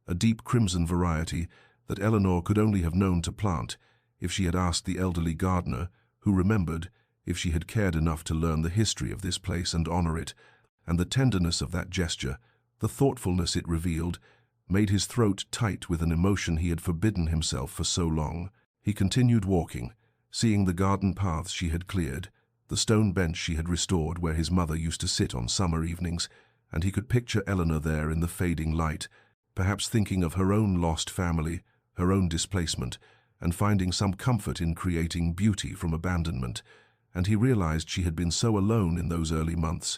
a deep crimson variety that Eleanor could only have known to plant if she had asked the elderly gardener, who remembered, if she had cared enough to learn the history of this place and honor it. And the tenderness of that gesture, the thoughtfulness it revealed, made his throat tight with an emotion he had forbidden himself for so long. He continued walking, seeing the garden paths she had cleared, the stone bench she had restored where his mother used to sit on summer evenings, and he could picture Eleanor there in the fading light, perhaps thinking of her own lost family, her own displacement, and finding some comfort in creating beauty from abandonment. And he realized she had been so alone in those early months,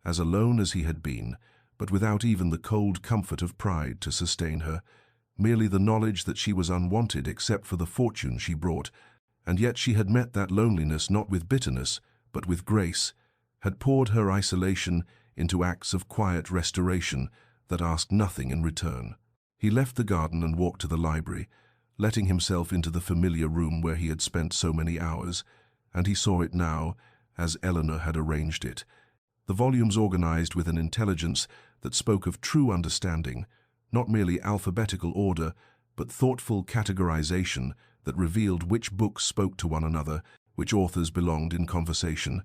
as alone as he had been, but without even the cold comfort of pride to sustain her, merely the knowledge that she was unwanted except for the fortune she brought. And yet she had met that loneliness not with bitterness, but with grace, had poured her isolation into acts of quiet restoration that asked nothing in return. He left the garden and walked to the library, letting himself into the familiar room where he had spent so many hours, and he saw it now as Eleanor had arranged it. The volumes organized with an intelligence that spoke of true understanding, not merely alphabetical order, but thoughtful categorization that revealed which books spoke to one another, which authors belonged in conversation.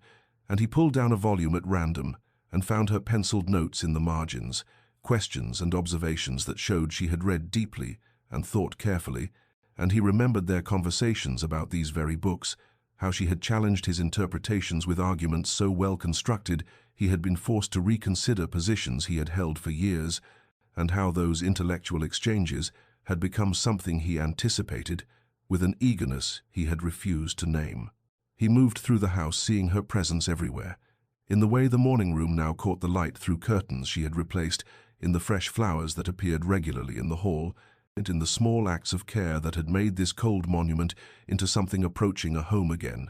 And he pulled down a volume at random and found her penciled notes in the margins, questions and observations that showed she had read deeply and thought carefully, and he remembered their conversations about these very books, how she had challenged his interpretations with arguments so well constructed he had been forced to reconsider positions he had held for years, and how those intellectual exchanges had become something he anticipated with an eagerness he had refused to name. He moved through the house, seeing her presence everywhere, in the way the morning room now caught the light through curtains she had replaced, in the fresh flowers that appeared regularly in the hall, and in the small acts of care that had made this cold monument into something approaching a home again.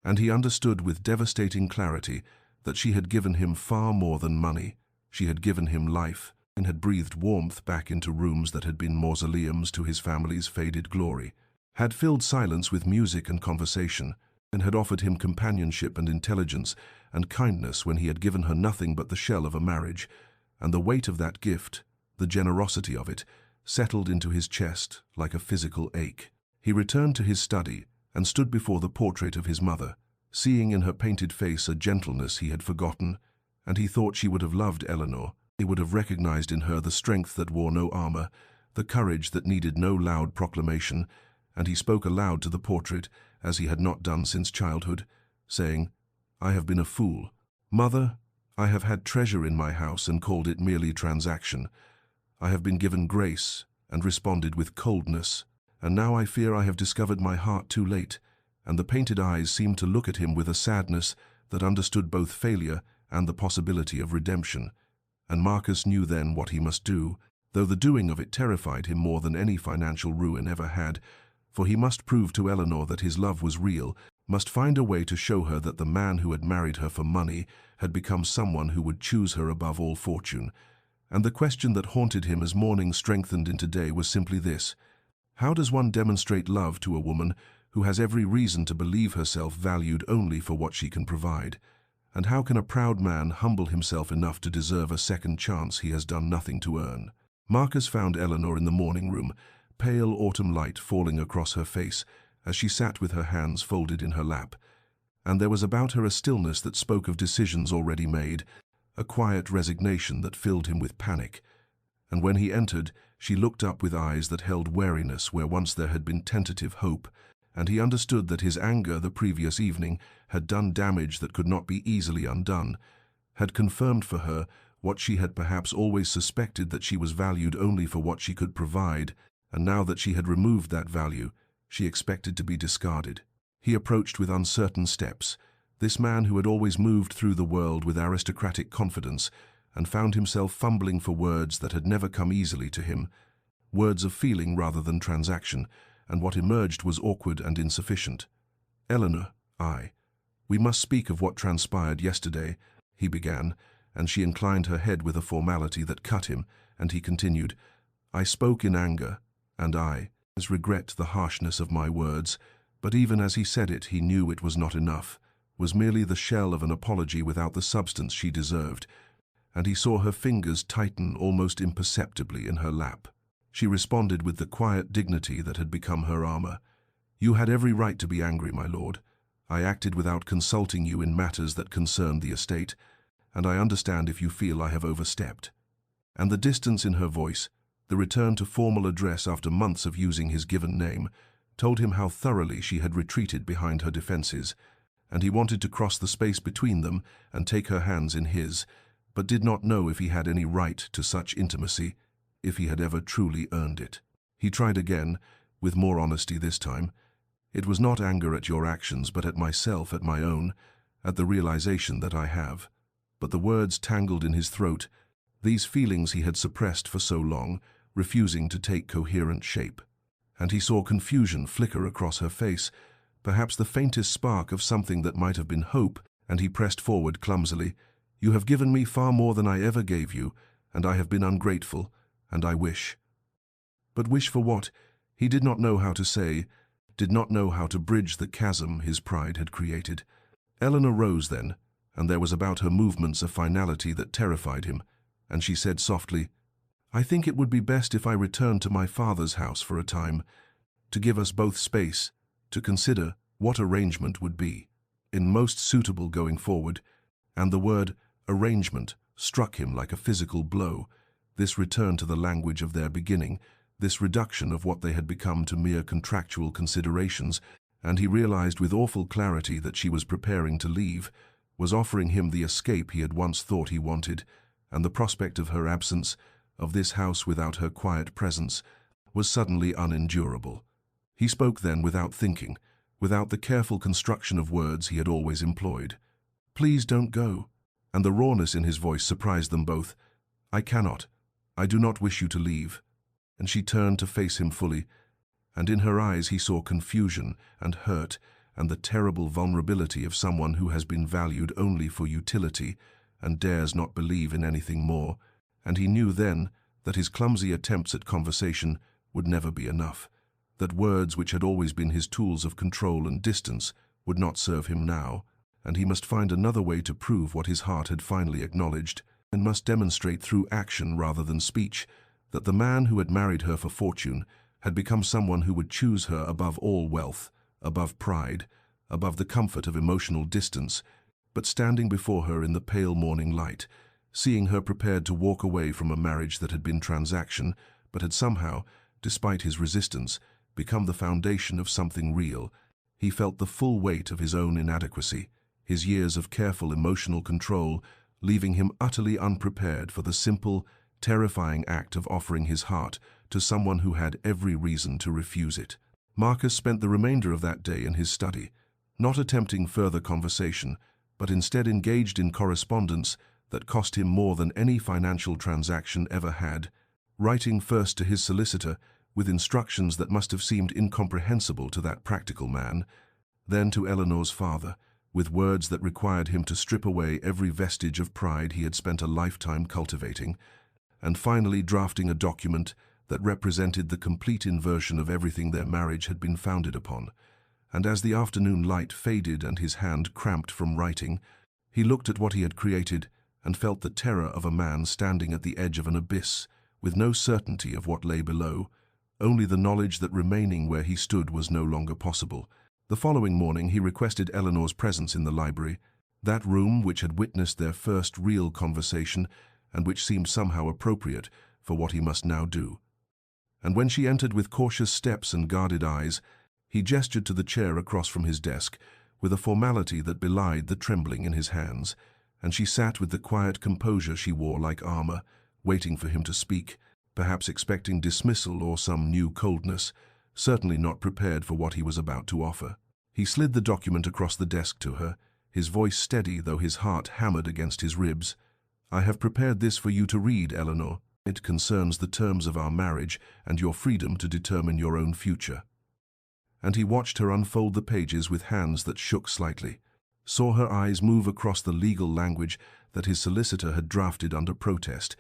And he understood with devastating clarity that she had given him far more than money. She had given him life, and had breathed warmth back into rooms that had been mausoleums to his family's faded glory, had filled silence with music and conversation, and had offered him companionship and intelligence and kindness when he had given her nothing but the shell of a marriage. And the weight of that gift, the generosity of it, settled into his chest like a physical ache. He returned to his study and stood before the portrait of his mother, seeing in her painted face a gentleness he had forgotten, and he thought she would have loved Eleanor. He would have recognized in her the strength that wore no armor, the courage that needed no loud proclamation, and he spoke aloud to the portrait, as he had not done since childhood, saying, "I have been a fool. Mother, I have had treasure in my house and called it merely transaction. I have been given grace and responded with coldness, and now I fear I have discovered my heart too late." And the painted eyes seemed to look at him with a sadness that understood both failure and the possibility of redemption. And Marcus knew then what he must do, though the doing of it terrified him more than any financial ruin ever had, for he must prove to Eleanor that his love was real, must find a way to show her that the man who had married her for money had become someone who would choose her above all fortune. And the question that haunted him as morning strengthened into day was simply this: how does one demonstrate love to a woman who has every reason to believe herself valued only for what she can provide? And how can a proud man humble himself enough to deserve a second chance he has done nothing to earn? Marcus found Eleanor in the morning room, pale autumn light falling across her face as she sat with her hands folded in her lap. And there was about her a stillness that spoke of decisions already made, a quiet resignation that filled him with panic. And when he entered, she looked up with eyes that held wariness where once there had been tentative hope, and he understood that his anger the previous evening had done damage that could not be easily undone, had confirmed for her what she had perhaps always suspected, that she was valued only for what she could provide, and now that she had removed that value, she expected to be discarded. He approached with uncertain steps, this man who had always moved through the world with aristocratic confidence, and found himself fumbling for words that had never come easily to him, words of feeling rather than transaction, and what emerged was awkward and insufficient. "Eleanor, we must speak of what transpired yesterday," he began, and she inclined her head with a formality that cut him, and he continued, "I spoke in anger, and I regret the harshness of my words," but even as he said it, he knew it was not enough, was merely the shell of an apology without the substance she deserved, and he saw her fingers tighten almost imperceptibly in her lap. She responded with the quiet dignity that had become her armor. "You had every right to be angry, my lord. I acted without consulting you in matters that concerned the estate, and I understand if you feel I have overstepped." And the distance in her voice, the return to formal address after months of using his given name, told him how thoroughly she had retreated behind her defenses, and he wanted to cross the space between them and take her hands in his, but did not know if he had any right to such intimacy, if he had ever truly earned it. He tried again, with more honesty this time. "It was not anger at your actions, but at myself, at my own, at the realization that I have." But the words tangled in his throat, these feelings he had suppressed for so long, refusing to take coherent shape. And he saw confusion flicker across her face, perhaps the faintest spark of something that might have been hope, and he pressed forward clumsily. "You have given me far more than I ever gave you, and I have been ungrateful, and I wish." But wish for what? He did not know how to say, did not know how to bridge the chasm his pride had created. Eleanor rose then, and there was about her movements a finality that terrified him, and she said softly, "I think it would be best if I returned to my father's house for a time, to give us both space, to consider what arrangement would be most suitable going forward." And the word arrangement struck him like a physical blow, this return to the language of their beginning, this reduction of what they had become to mere contractual considerations, and he realized with awful clarity that she was preparing to leave, was offering him the escape he had once thought he wanted, and the prospect of her absence, of this house without her quiet presence, was suddenly unendurable. He spoke then without thinking, without the careful construction of words he had always employed. "Please don't go." And the rawness in his voice surprised them both. "I cannot. I do not wish you to leave." And she turned to face him fully, and in her eyes he saw confusion and hurt and the terrible vulnerability of someone who has been valued only for utility and dares not believe in anything more, and he knew then that his clumsy attempts at conversation would never be enough, that words which had always been his tools of control and distance would not serve him now, and he must find another way to prove what his heart had finally acknowledged, and must demonstrate through action rather than speech that the man who had married her for fortune had become someone who would choose her above all wealth, above pride, above the comfort of emotional distance, but standing before her in the pale morning light, seeing her prepared to walk away from a marriage that had been transaction, but had somehow, despite his resistance, become the foundation of something real, he felt the full weight of his own inadequacy, his years of careful emotional control leaving him utterly unprepared for the simple, terrifying act of offering his heart to someone who had every reason to refuse it. Marcus spent the remainder of that day in his study, not attempting further conversation, but instead engaged in correspondence that cost him more than any financial transaction ever had, writing first to his solicitor with instructions that must have seemed incomprehensible to that practical man, then to Eleanor's father, with words that required him to strip away every vestige of pride he had spent a lifetime cultivating, and finally drafting a document that represented the complete inversion of everything their marriage had been founded upon. And as the afternoon light faded and his hand cramped from writing, He looked at what he had created and felt the terror of a man standing at the edge of an abyss, with no certainty of what lay below, only the knowledge that remaining where he stood was no longer possible. The following morning he requested Eleanor's presence in the library, that room which had witnessed their first real conversation and which seemed somehow appropriate for what he must now do. And when she entered with cautious steps and guarded eyes, he gestured to the chair across from his desk with a formality that belied the trembling in his hands, and she sat with the quiet composure she wore like armor, waiting for him to speak, perhaps expecting dismissal or some new coldness, certainly not prepared for what he was about to offer. He slid the document across the desk to her, his voice steady though his heart hammered against his ribs. "I have prepared this for you to read, Eleanor. It concerns the terms of our marriage and your freedom to determine your own future." And he watched her unfold the pages with hands that shook slightly, saw her eyes move across the legal language that his solicitor had drafted under protest,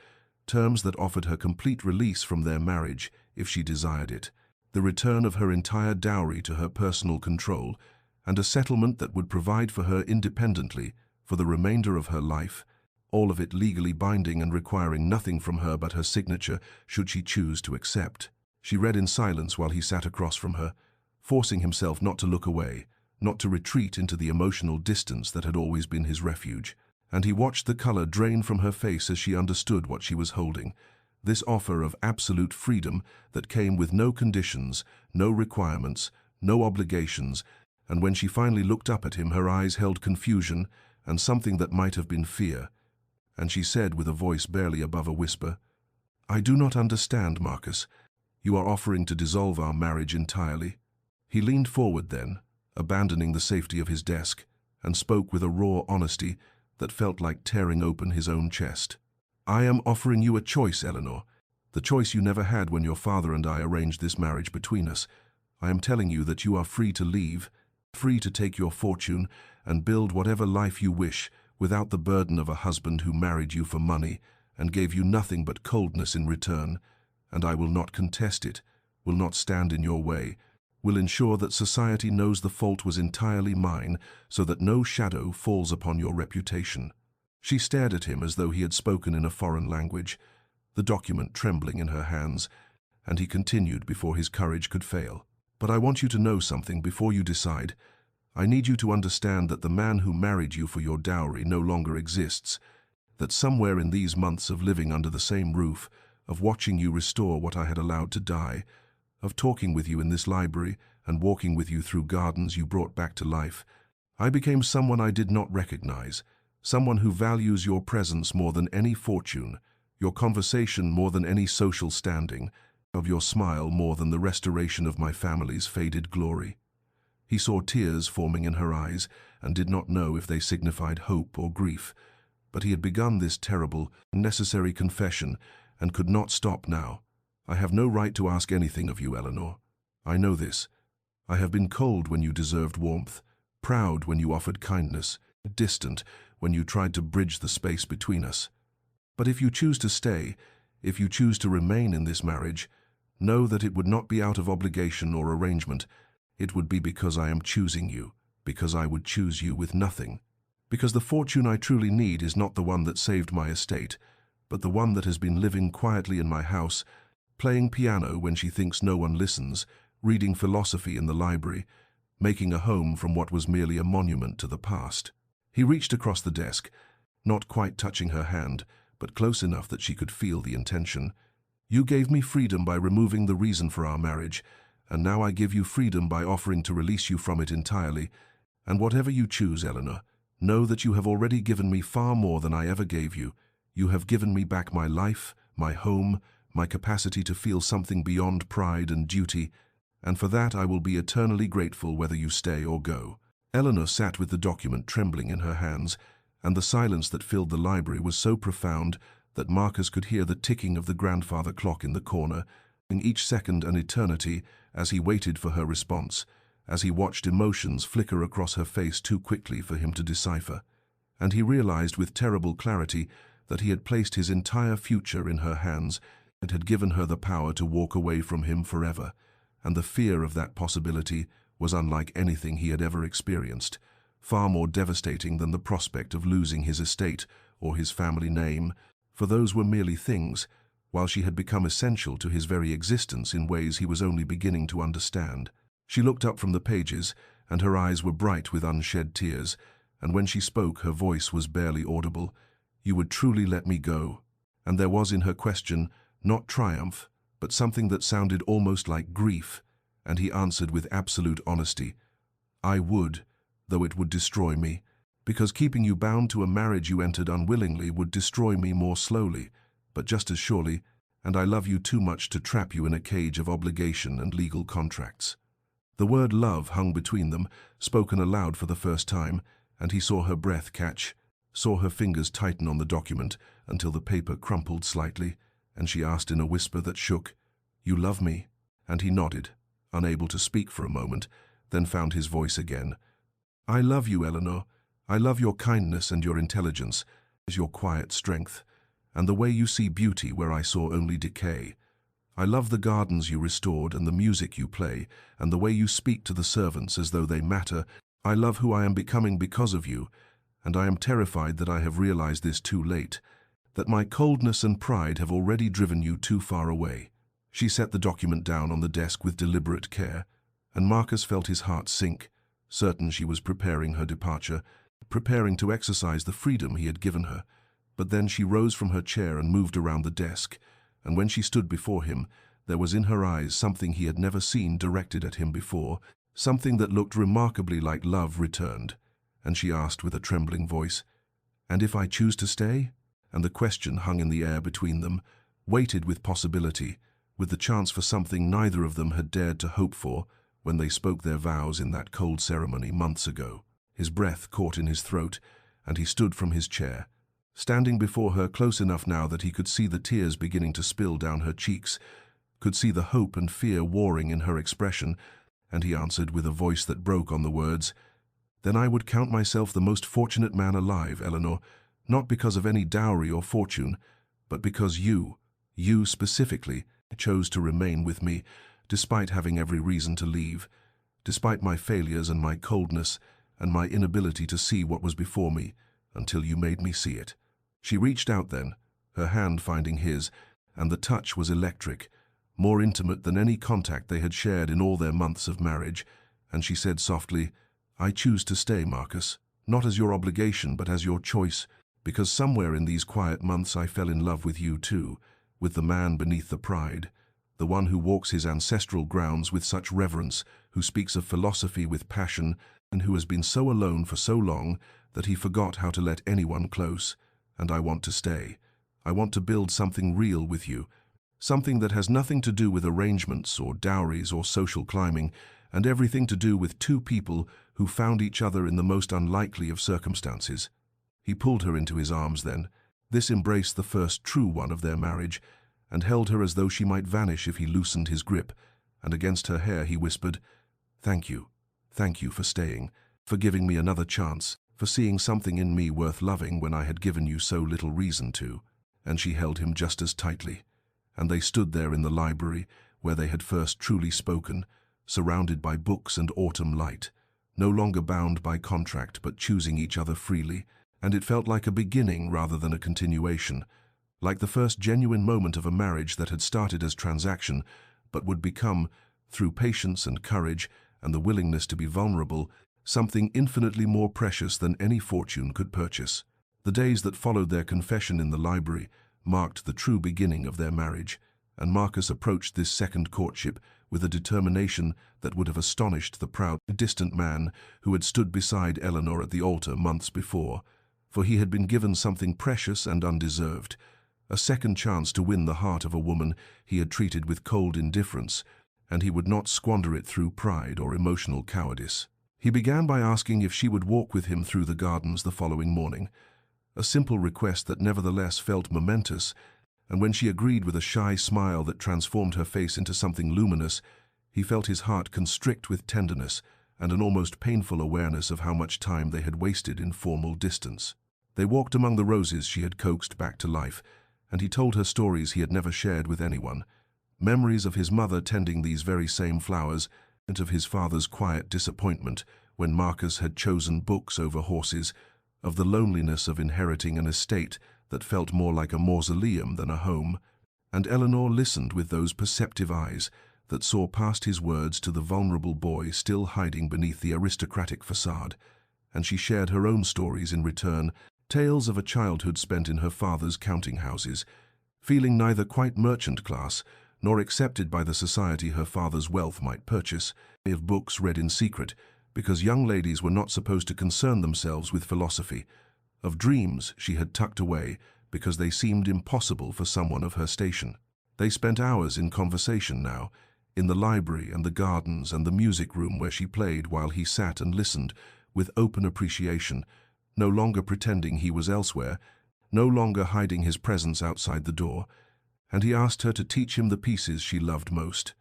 terms that offered her complete release from their marriage if she desired it, the return of her entire dowry to her personal control, and a settlement that would provide for her independently for the remainder of her life, all of it legally binding and requiring nothing from her but her signature should she choose to accept. She read in silence while he sat across from her, forcing himself not to look away, not to retreat into the emotional distance that had always been his refuge. And he watched the color drain from her face as she understood what she was holding, this offer of absolute freedom that came with no conditions, no requirements, no obligations, and when she finally looked up at him, her eyes held confusion and something that might have been fear, and she said with a voice barely above a whisper, "I do not understand, Marcus. You are offering to dissolve our marriage entirely." He leaned forward then, abandoning the safety of his desk, and spoke with a raw honesty that felt like tearing open his own chest. "I am offering you a choice, Eleanor, the choice you never had when your father and I arranged this marriage between us. I am telling you that you are free to leave, free to take your fortune and build whatever life you wish without the burden of a husband who married you for money and gave you nothing but coldness in return, and I will not contest it, will not stand in your way, will ensure that society knows the fault was entirely mine so that no shadow falls upon your reputation." She stared at him as though he had spoken in a foreign language, the document trembling in her hands, and he continued before his courage could fail. "But I want you to know something before you decide. I need you to understand that the man who married you for your dowry no longer exists, that somewhere in these months of living under the same roof, of watching you restore what I had allowed to die, of talking with you in this library and walking with you through gardens you brought back to life, I became someone I did not recognize, someone who values your presence more than any fortune, your conversation more than any social standing, of your smile more than the restoration of my family's faded glory." He saw tears forming in her eyes and did not know if they signified hope or grief, but he had begun this terrible, necessary confession and could not stop now. "I have no right to ask anything of you, Eleanor. I know this. I have been cold when you deserved warmth, proud when you offered kindness, distant when you tried to bridge the space between us. But if you choose to stay, if you choose to remain in this marriage, know that it would not be out of obligation or arrangement. It would be because I am choosing you, because I would choose you with nothing. Because the fortune I truly need is not the one that saved my estate, but the one that has been living quietly in my house, playing piano when she thinks no one listens, reading philosophy in the library, making a home from what was merely a monument to the past." He reached across the desk, not quite touching her hand, but close enough that she could feel the intention. "You gave me freedom by removing the reason for our marriage, and now I give you freedom by offering to release you from it entirely. And whatever you choose, Eleanor, know that you have already given me far more than I ever gave you. You have given me back my life, my home, my capacity to feel something beyond pride and duty, and for that I will be eternally grateful whether you stay or go." Eleanor sat with the document trembling in her hands, and the silence that filled the library was so profound that Marcus could hear the ticking of the grandfather clock in the corner, in each second an eternity, as he waited for her response, as he watched emotions flicker across her face too quickly for him to decipher. And he realized with terrible clarity that he had placed his entire future in her hands and had given her the power to walk away from him forever, and the fear of that possibility was unlike anything he had ever experienced. far more devastating than the prospect of losing his estate or his family name, for those were merely things, while she had become essential to his very existence in ways he was only beginning to understand. She looked up from the pages, and her eyes were bright with unshed tears, and when she spoke her voice was barely audible. "You would truly let me go?" And there was in her question not triumph, but something that sounded almost like grief, and he answered with absolute honesty, "I would, though it would destroy me, because keeping you bound to a marriage you entered unwillingly would destroy me more slowly, but just as surely, and I love you too much to trap you in a cage of obligation and legal contracts." The word love hung between them, spoken aloud for the first time, and he saw her breath catch, saw her fingers tighten on the document until the paper crumpled slightly, and she asked in a whisper that shook, "You love me?" And he nodded, unable to speak for a moment, then found his voice again. "I love you, Eleanor. I love your kindness and your intelligence, your quiet strength, and the way you see beauty where I saw only decay. I love the gardens you restored and the music you play, and the way you speak to the servants as though they matter. I love who I am becoming because of you, and I am terrified that I have realized this too late, that my coldness and pride have already driven you too far away." She set the document down on the desk with deliberate care, and Marcus felt his heart sink, certain she was preparing her departure, preparing to exercise the freedom he had given her. But then she rose from her chair and moved around the desk, and when she stood before him, there was in her eyes something he had never seen directed at him before, something that looked remarkably like love returned, and she asked with a trembling voice, "And if I choose to stay?" And the question hung in the air between them, weighted with possibility, with the chance for something neither of them had dared to hope for when they spoke their vows in that cold ceremony months ago. His breath caught in his throat, and he stood from his chair, standing before her close enough now that he could see the tears beginning to spill down her cheeks, could see the hope and fear warring in her expression, and he answered with a voice that broke on the words, "Then I would count myself the most fortunate man alive, Eleanor, not because of any dowry or fortune, but because you specifically, chose to remain with me, despite having every reason to leave, despite my failures and my coldness and my inability to see what was before me, until you made me see it." She reached out then, her hand finding his, and the touch was electric, more intimate than any contact they had shared in all their months of marriage, and she said softly, "I choose to stay, Marcus, not as your obligation but as your choice, because somewhere in these quiet months I fell in love with you too, with the man beneath the pride, the one who walks his ancestral grounds with such reverence, who speaks of philosophy with passion, and who has been so alone for so long that he forgot how to let anyone close. And I want to stay. I want to build something real with you, something that has nothing to do with arrangements or dowries or social climbing, and everything to do with two people who found each other in the most unlikely of circumstances." He pulled her into his arms then. This embraced the first true one of their marriage, and held her as though she might vanish if he loosened his grip, and against her hair he whispered, Thank you for staying, for giving me another chance, for seeing something in me worth loving when I had given you so little reason to." And she held him just as tightly, and they stood there in the library where they had first truly spoken, surrounded by books and autumn light, no longer bound by contract but choosing each other freely, and it felt like a beginning rather than a continuation, like the first genuine moment of a marriage that had started as transaction but would become, through patience and courage and the willingness to be vulnerable, something infinitely more precious than any fortune could purchase. The days that followed their confession in the library marked the true beginning of their marriage, and Marcus approached this second courtship with a determination that would have astonished the proud, distant man who had stood beside Eleanor at the altar months before, for he had been given something precious and undeserved, a second chance to win the heart of a woman he had treated with cold indifference, and he would not squander it through pride or emotional cowardice. He began by asking if she would walk with him through the gardens the following morning, a simple request that nevertheless felt momentous, and when she agreed with a shy smile that transformed her face into something luminous, he felt his heart constrict with tenderness and an almost painful awareness of how much time they had wasted in formal distance. They walked among the roses she had coaxed back to life, and he told her stories he had never shared with anyone, memories of his mother tending these very same flowers, and of his father's quiet disappointment when Marcus had chosen books over horses, of the loneliness of inheriting an estate that felt more like a mausoleum than a home, and Eleanor listened with those perceptive eyes that saw past his words to the vulnerable boy still hiding beneath the aristocratic facade, and she shared her own stories in return, tales of a childhood spent in her father's counting houses, feeling neither quite merchant class nor accepted by the society her father's wealth might purchase, of books read in secret, because young ladies were not supposed to concern themselves with philosophy, of dreams she had tucked away because they seemed impossible for someone of her station. They spent hours in conversation now, in the library and the gardens and the music room where she played while he sat and listened with open appreciation, no longer pretending he was elsewhere, no longer hiding his presence outside the door, and he asked her to teach him the pieces she loved most,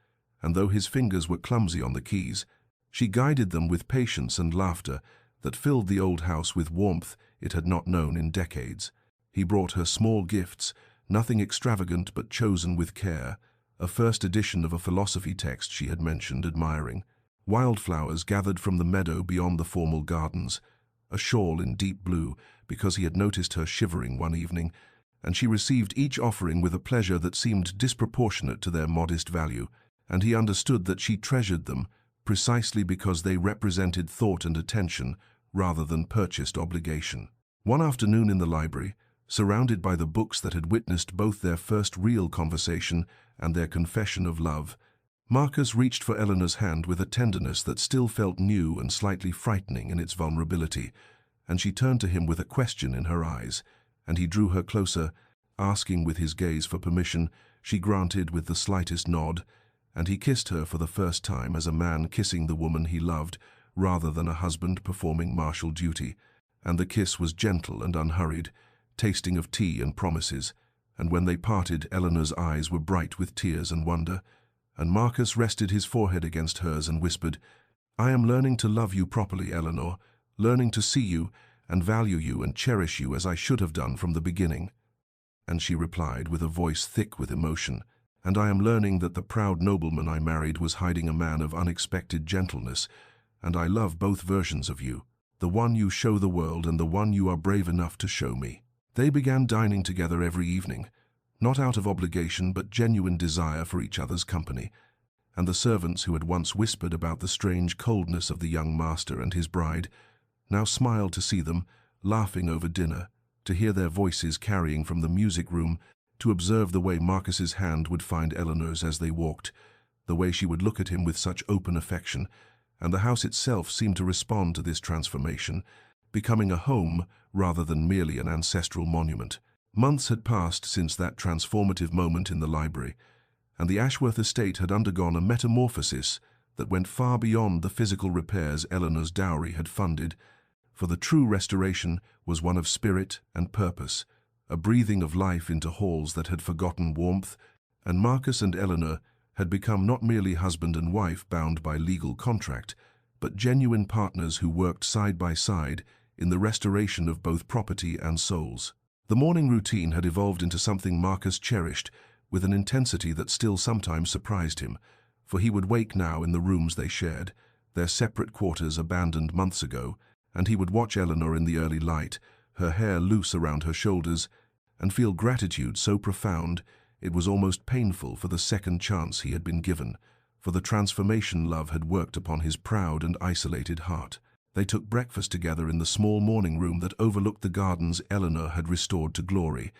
and though his fingers were clumsy on the keys, she guided them with patience and laughter that filled the old house with warmth it had not known in decades. He brought her small gifts, nothing extravagant but chosen with care, a first edition of a philosophy text she had mentioned admiring, wildflowers gathered from the meadow beyond the formal gardens, a shawl in deep blue because he had noticed her shivering one evening, and she received each offering with a pleasure that seemed disproportionate to their modest value, and he understood that she treasured them precisely because they represented thought and attention rather than purchased obligation. One afternoon in the library, surrounded by the books that had witnessed both their first real conversation and their confession of love, Marcus reached for Eleanor's hand with a tenderness that still felt new and slightly frightening in its vulnerability, and she turned to him with a question in her eyes, and he drew her closer, asking with his gaze for permission. She granted with the slightest nod, and he kissed her for the first time as a man kissing the woman he loved, rather than a husband performing martial duty, and the kiss was gentle and unhurried, tasting of tea and promises, and when they parted, Eleanor's eyes were bright with tears and wonder, and Marcus rested his forehead against hers and whispered, "I am learning to love you properly, Eleanor, learning to see you and value you and cherish you as I should have done from the beginning." And she replied with a voice thick with emotion, "And I am learning that the proud nobleman I married was hiding a man of unexpected gentleness, and I love both versions of you, the one you show the world and the one you are brave enough to show me." They began dining together every evening, not out of obligation but genuine desire for each other's company, and the servants who had once whispered about the strange coldness of the young master and his bride now smiled to see them, laughing over dinner, to hear their voices carrying from the music room, to observe the way Marcus's hand would find Eleanor's as they walked, the way she would look at him with such open affection, and the house itself seemed to respond to this transformation, becoming a home rather than merely an ancestral monument. Months had passed since that transformative moment in the library, and the Ashworth estate had undergone a metamorphosis that went far beyond the physical repairs Eleanor's dowry had funded, for the true restoration was one of spirit and purpose, a breathing of life into halls that had forgotten warmth, and Marcus and Eleanor had become not merely husband and wife bound by legal contract, but genuine partners who worked side by side in the restoration of both property and souls. The morning routine had evolved into something Marcus cherished with an intensity that still sometimes surprised him, for he would wake now in the rooms they shared, their separate quarters abandoned months ago, and he would watch Eleanor in the early light, her hair loose around her shoulders, and feel gratitude so profound it was almost painful for the second chance he had been given, for the transformation love had worked upon his proud and isolated heart. They took breakfast together in the small morning room that overlooked the gardens Eleanor had restored to glory,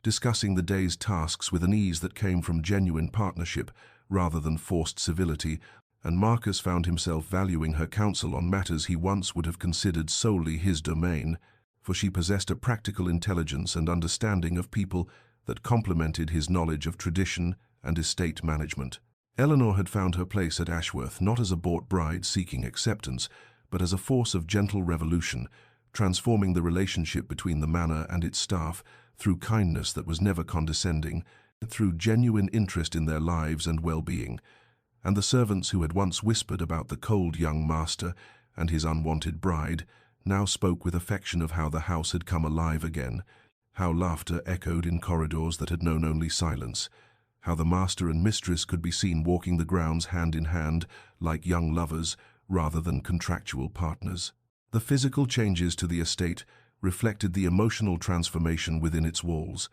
discussing the day's tasks with an ease that came from genuine partnership rather than forced civility, and Marcus found himself valuing her counsel on matters he once would have considered solely his domain, for she possessed a practical intelligence and understanding of people that complemented his knowledge of tradition and estate management. Eleanor had found her place at Ashworth not as a bought bride seeking acceptance, but as a force of gentle revolution, transforming the relationship between the manor and its staff through kindness that was never condescending, through genuine interest in their lives and well-being. And the servants who had once whispered about the cold young master and his unwanted bride now spoke with affection of how the house had come alive again, how laughter echoed in corridors that had known only silence, how the master and mistress could be seen walking the grounds hand in hand like young lovers, rather than contractual partners. The physical changes to the estate reflected the emotional transformation within its walls.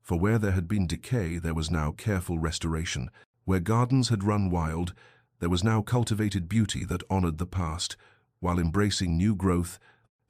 For where there had been decay, there was now careful restoration. Where gardens had run wild, there was now cultivated beauty that honored the past, while embracing new growth,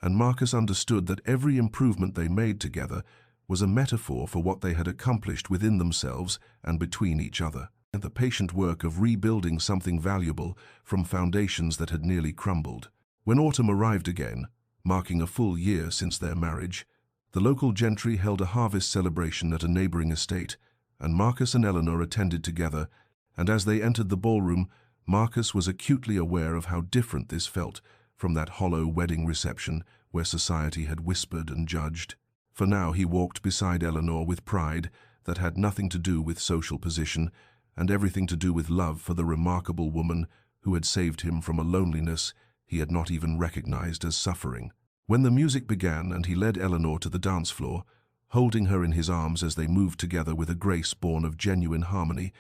and Marcus understood that every improvement they made together was a metaphor for what they had accomplished within themselves and between each other, and the patient work of rebuilding something valuable from foundations that had nearly crumbled. When autumn arrived again, marking a full year since their marriage, the local gentry held a harvest celebration at a neighboring estate, and Marcus and Eleanor attended together, and as they entered the ballroom, Marcus was acutely aware of how different this felt from that hollow wedding reception where society had whispered and judged. For now he walked beside Eleanor with pride that had nothing to do with social position and everything to do with love for the remarkable woman who had saved him from a loneliness he had not even recognized as suffering. When the music began and he led Eleanor to the dance floor, holding her in his arms as they moved together with a grace born of genuine harmony,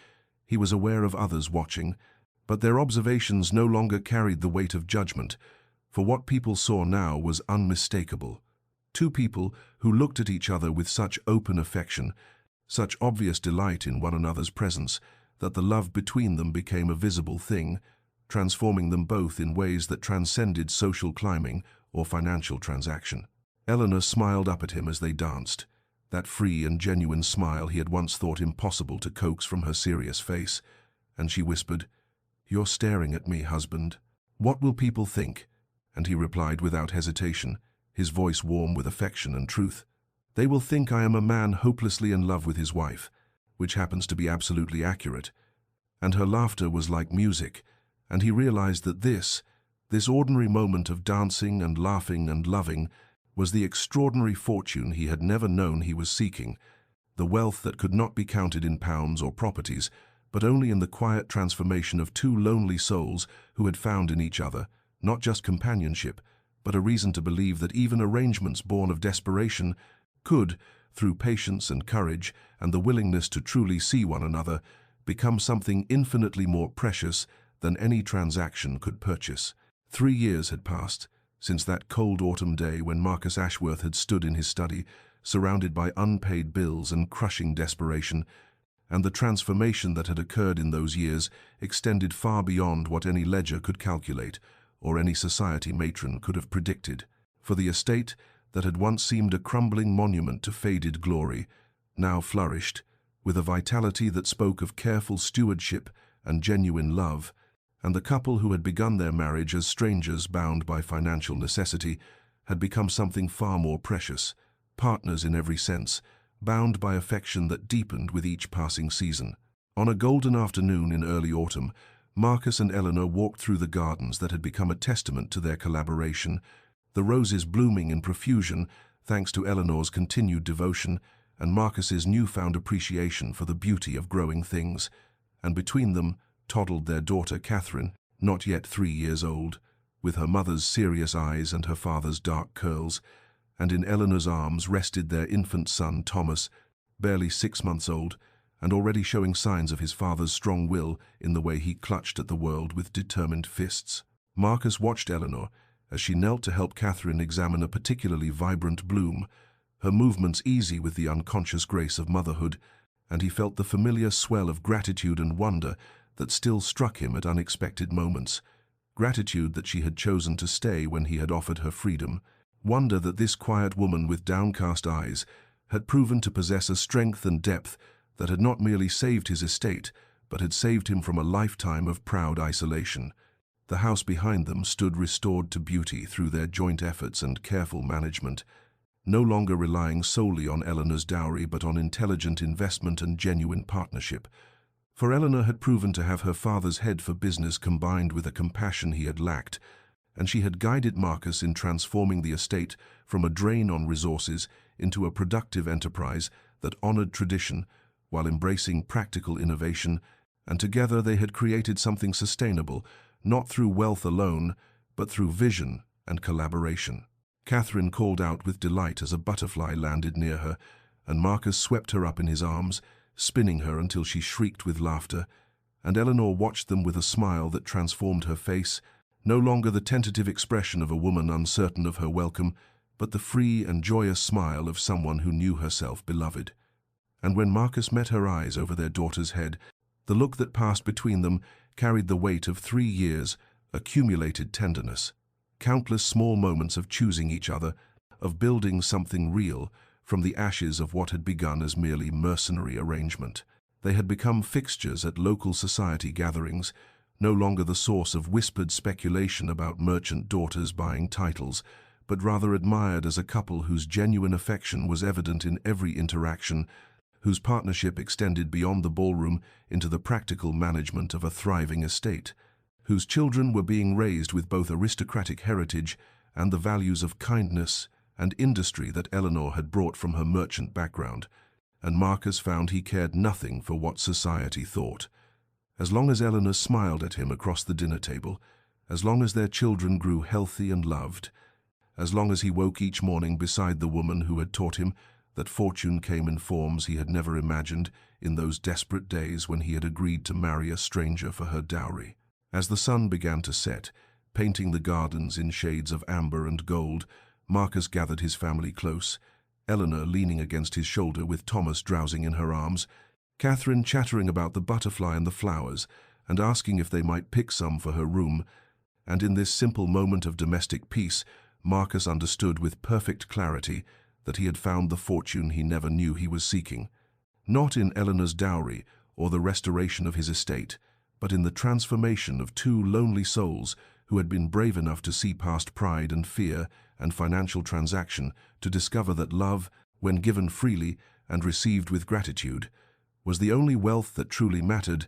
he was aware of others watching, but their observations no longer carried the weight of judgment, for what people saw now was unmistakable. Two people who looked at each other with such open affection, such obvious delight in one another's presence, that the love between them became a visible thing, transforming them both in ways that transcended social climbing or financial transaction. Eleanor smiled up at him as they danced, that free and genuine smile he had once thought impossible to coax from her serious face, and she whispered, "You're staring at me, husband. What will people think?" And he replied without hesitation, his voice warm with affection and truth. "They will think I am a man hopelessly in love with his wife," which happens to be absolutely accurate. And her laughter was like music, and he realized that this ordinary moment of dancing and laughing and loving was the extraordinary fortune he had never known he was seeking, the wealth that could not be counted in pounds or properties, but only in the quiet transformation of two lonely souls who had found in each other not just companionship, but a reason to believe that even arrangements born of desperation could, through patience and courage and the willingness to truly see one another, become something infinitely more precious than any transaction could purchase. 3 years had passed since that cold autumn day when Marcus Ashworth had stood in his study, surrounded by unpaid bills and crushing desperation, and the transformation that had occurred in those years extended far beyond what any ledger could calculate or any society matron could have predicted. For the estate that had once seemed a crumbling monument to faded glory now flourished, with a vitality that spoke of careful stewardship and genuine love, and the couple who had begun their marriage as strangers bound by financial necessity had become something far more precious, partners in every sense, bound by affection that deepened with each passing season. On a golden afternoon in early autumn, Marcus and Eleanor walked through the gardens that had become a testament to their collaboration, the roses blooming in profusion thanks to Eleanor's continued devotion and Marcus's newfound appreciation for the beauty of growing things, and between them toddled their daughter Catherine, not yet 3 years old, with her mother's serious eyes and her father's dark curls, and in Eleanor's arms rested their infant son Thomas, barely 6 months old, and already showing signs of his father's strong will in the way he clutched at the world with determined fists. Marcus watched Eleanor as she knelt to help Catherine examine a particularly vibrant bloom, her movements easy with the unconscious grace of motherhood, and he felt the familiar swell of gratitude and wonder that still struck him at unexpected moments. Gratitude that she had chosen to stay when he had offered her freedom. Wonder that this quiet woman with downcast eyes had proven to possess a strength and depth that had not merely saved his estate, but had saved him from a lifetime of proud isolation. The house behind them stood restored to beauty through their joint efforts and careful management, no longer relying solely on Eleanor's dowry but on intelligent investment and genuine partnership. For Eleanor had proven to have her father's head for business combined with a compassion he had lacked, and she had guided Marcus in transforming the estate from a drain on resources into a productive enterprise that honored tradition while embracing practical innovation, and together they had created something sustainable, not through wealth alone, but through vision and collaboration. Catherine called out with delight as a butterfly landed near her, and Marcus swept her up in his arms, spinning her until she shrieked with laughter, and Eleanor watched them with a smile that transformed her face no longer the tentative expression of a woman uncertain of her welcome, but the free and joyous smile of someone who knew herself beloved. And when Marcus met her eyes over their daughter's head, the look that passed between them carried the weight of 3 years' accumulated tenderness. Countless small moments of choosing each other, of building something real from the ashes of what had begun as merely mercenary arrangement. They had become fixtures at local society gatherings, no longer the source of whispered speculation about merchant daughters buying titles, but rather admired as a couple whose genuine affection was evident in every interaction, whose partnership extended beyond the ballroom into the practical management of a thriving estate, whose children were being raised with both aristocratic heritage and the values of kindness and industry that Eleanor had brought from her merchant background. And Marcus found he cared nothing for what society thought. As long as Eleanor smiled at him across the dinner table, as long as their children grew healthy and loved, as long as he woke each morning beside the woman who had taught him that fortune came in forms he had never imagined in those desperate days when he had agreed to marry a stranger for her dowry. As the sun began to set, painting the gardens in shades of amber and gold, Marcus gathered his family close, Eleanor leaning against his shoulder with Thomas drowsing in her arms, Catherine chattering about the butterfly and the flowers, and asking if they might pick some for her room. And in this simple moment of domestic peace, Marcus understood with perfect clarity that he had found the fortune he never knew he was seeking. Not in Eleanor's dowry or the restoration of his estate, but in the transformation of 2 lonely souls who had been brave enough to see past pride and fear and financial transaction to discover that love, when given freely and received with gratitude, was the only wealth that truly mattered,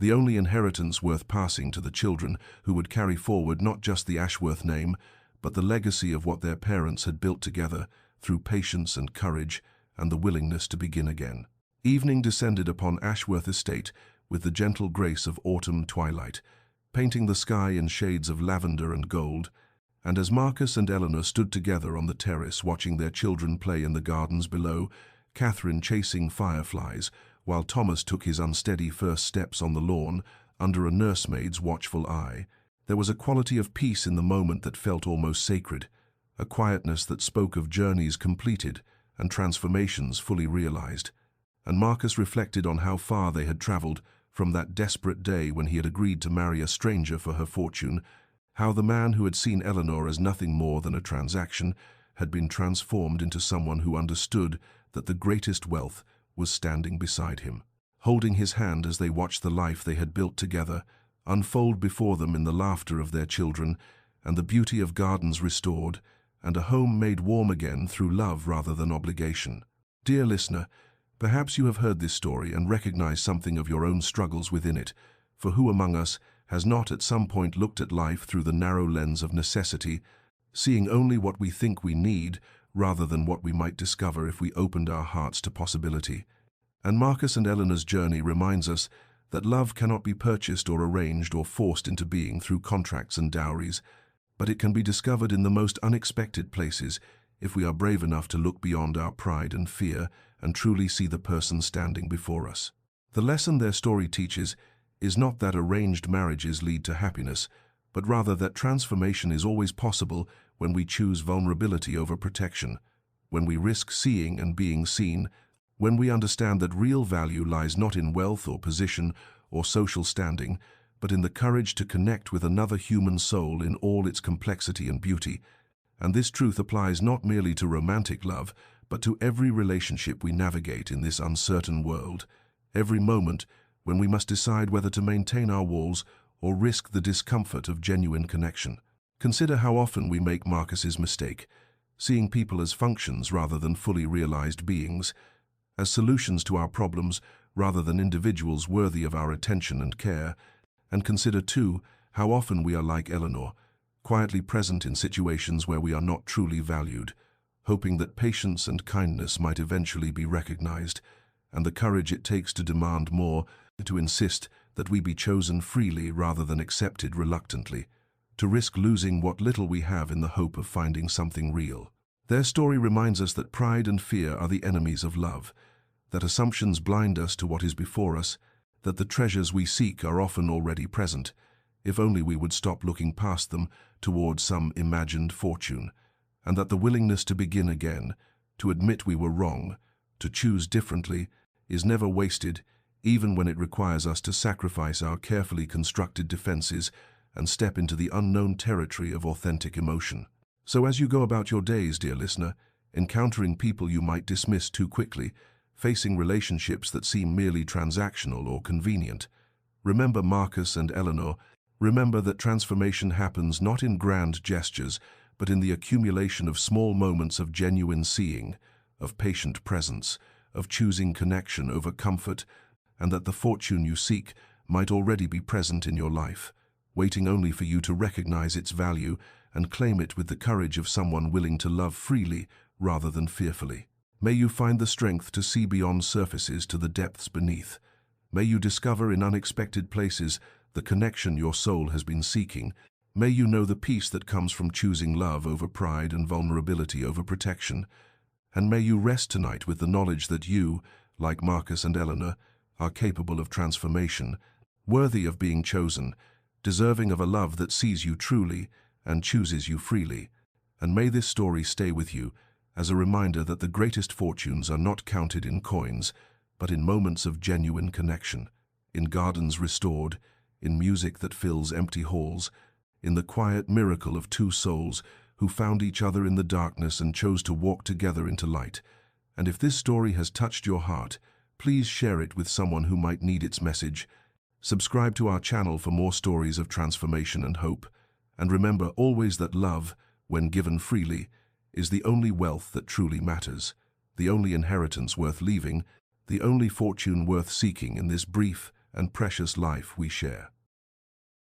the only inheritance worth passing to the children who would carry forward not just the Ashworth name, but the legacy of what their parents had built together through patience and courage and the willingness to begin again. Evening descended upon Ashworth Estate with the gentle grace of autumn twilight, painting the sky in shades of lavender and gold, and as Marcus and Eleanor stood together on the terrace watching their children play in the gardens below, Catherine chasing fireflies, while Thomas took his unsteady first steps on the lawn under a nursemaid's watchful eye, there was a quality of peace in the moment that felt almost sacred, a quietness that spoke of journeys completed and transformations fully realized. And Marcus reflected on how far they had traveled from that desperate day when he had agreed to marry a stranger for her fortune, how the man who had seen Eleanor as nothing more than a transaction had been transformed into someone who understood that the greatest wealth was standing beside him, holding his hand as they watched the life they had built together unfold before them in the laughter of their children and the beauty of gardens restored and a home made warm again through love rather than obligation. Dear listener, perhaps you have heard this story and recognize something of your own struggles within it, for who among us has not at some point looked at life through the narrow lens of necessity, seeing only what we think we need rather than what we might discover if we opened our hearts to possibility? And Marcus and Eleanor's journey reminds us that love cannot be purchased or arranged or forced into being through contracts and dowries, but it can be discovered in the most unexpected places if we are brave enough to look beyond our pride and fear and truly see the person standing before us. The lesson their story teaches is not that arranged marriages lead to happiness, but rather that transformation is always possible when we choose vulnerability over protection, when we risk seeing and being seen, when we understand that real value lies not in wealth or position or social standing, but in the courage to connect with another human soul in all its complexity and beauty. And this truth applies not merely to romantic love, but to every relationship we navigate in this uncertain world, every moment when we must decide whether to maintain our walls or risk the discomfort of genuine connection. Consider how often we make Marcus's mistake, seeing people as functions rather than fully realized beings, as solutions to our problems rather than individuals worthy of our attention and care. And consider, too, how often we are like Eleanor, quietly present in situations where we are not truly valued, hoping that patience and kindness might eventually be recognized, and the courage it takes to demand more, to insist that we be chosen freely rather than accepted reluctantly, to risk losing what little we have in the hope of finding something real. Their story reminds us that pride and fear are the enemies of love, that assumptions blind us to what is before us, that the treasures we seek are often already present, If only we would stop looking past them toward some imagined fortune, and that the willingness to begin again, to admit we were wrong, to choose differently, is never wasted, even when it requires us to sacrifice our carefully constructed defenses and step into the unknown territory of authentic emotion. So as you go about your days, dear listener, encountering people you might dismiss too quickly, facing relationships that seem merely transactional or convenient, remember Marcus and Eleanor. Remember that transformation happens not in grand gestures, but in the accumulation of small moments of genuine seeing, of patient presence, of choosing connection over comfort, and that the fortune you seek might already be present in your life, waiting only for you to recognize its value and claim it with the courage of someone willing to love freely rather than fearfully. May you find the strength to see beyond surfaces to the depths beneath. May you discover in unexpected places the connection your soul has been seeking. May you know the peace that comes from choosing love over pride and vulnerability over protection. And may you rest tonight with the knowledge that you, like Marcus and Eleanor, are capable of transformation, worthy of being chosen, deserving of a love that sees you truly and chooses you freely. And may this story stay with you as a reminder that the greatest fortunes are not counted in coins, but in moments of genuine connection, in gardens restored, in music that fills empty halls, in the quiet miracle of two souls who found each other in the darkness and chose to walk together into light. And if this story has touched your heart, please share it with someone who might need its message. Subscribe to our channel for more stories of transformation and hope. And remember always that love, when given freely, is the only wealth that truly matters, the only inheritance worth leaving, the only fortune worth seeking in this brief and precious life we share.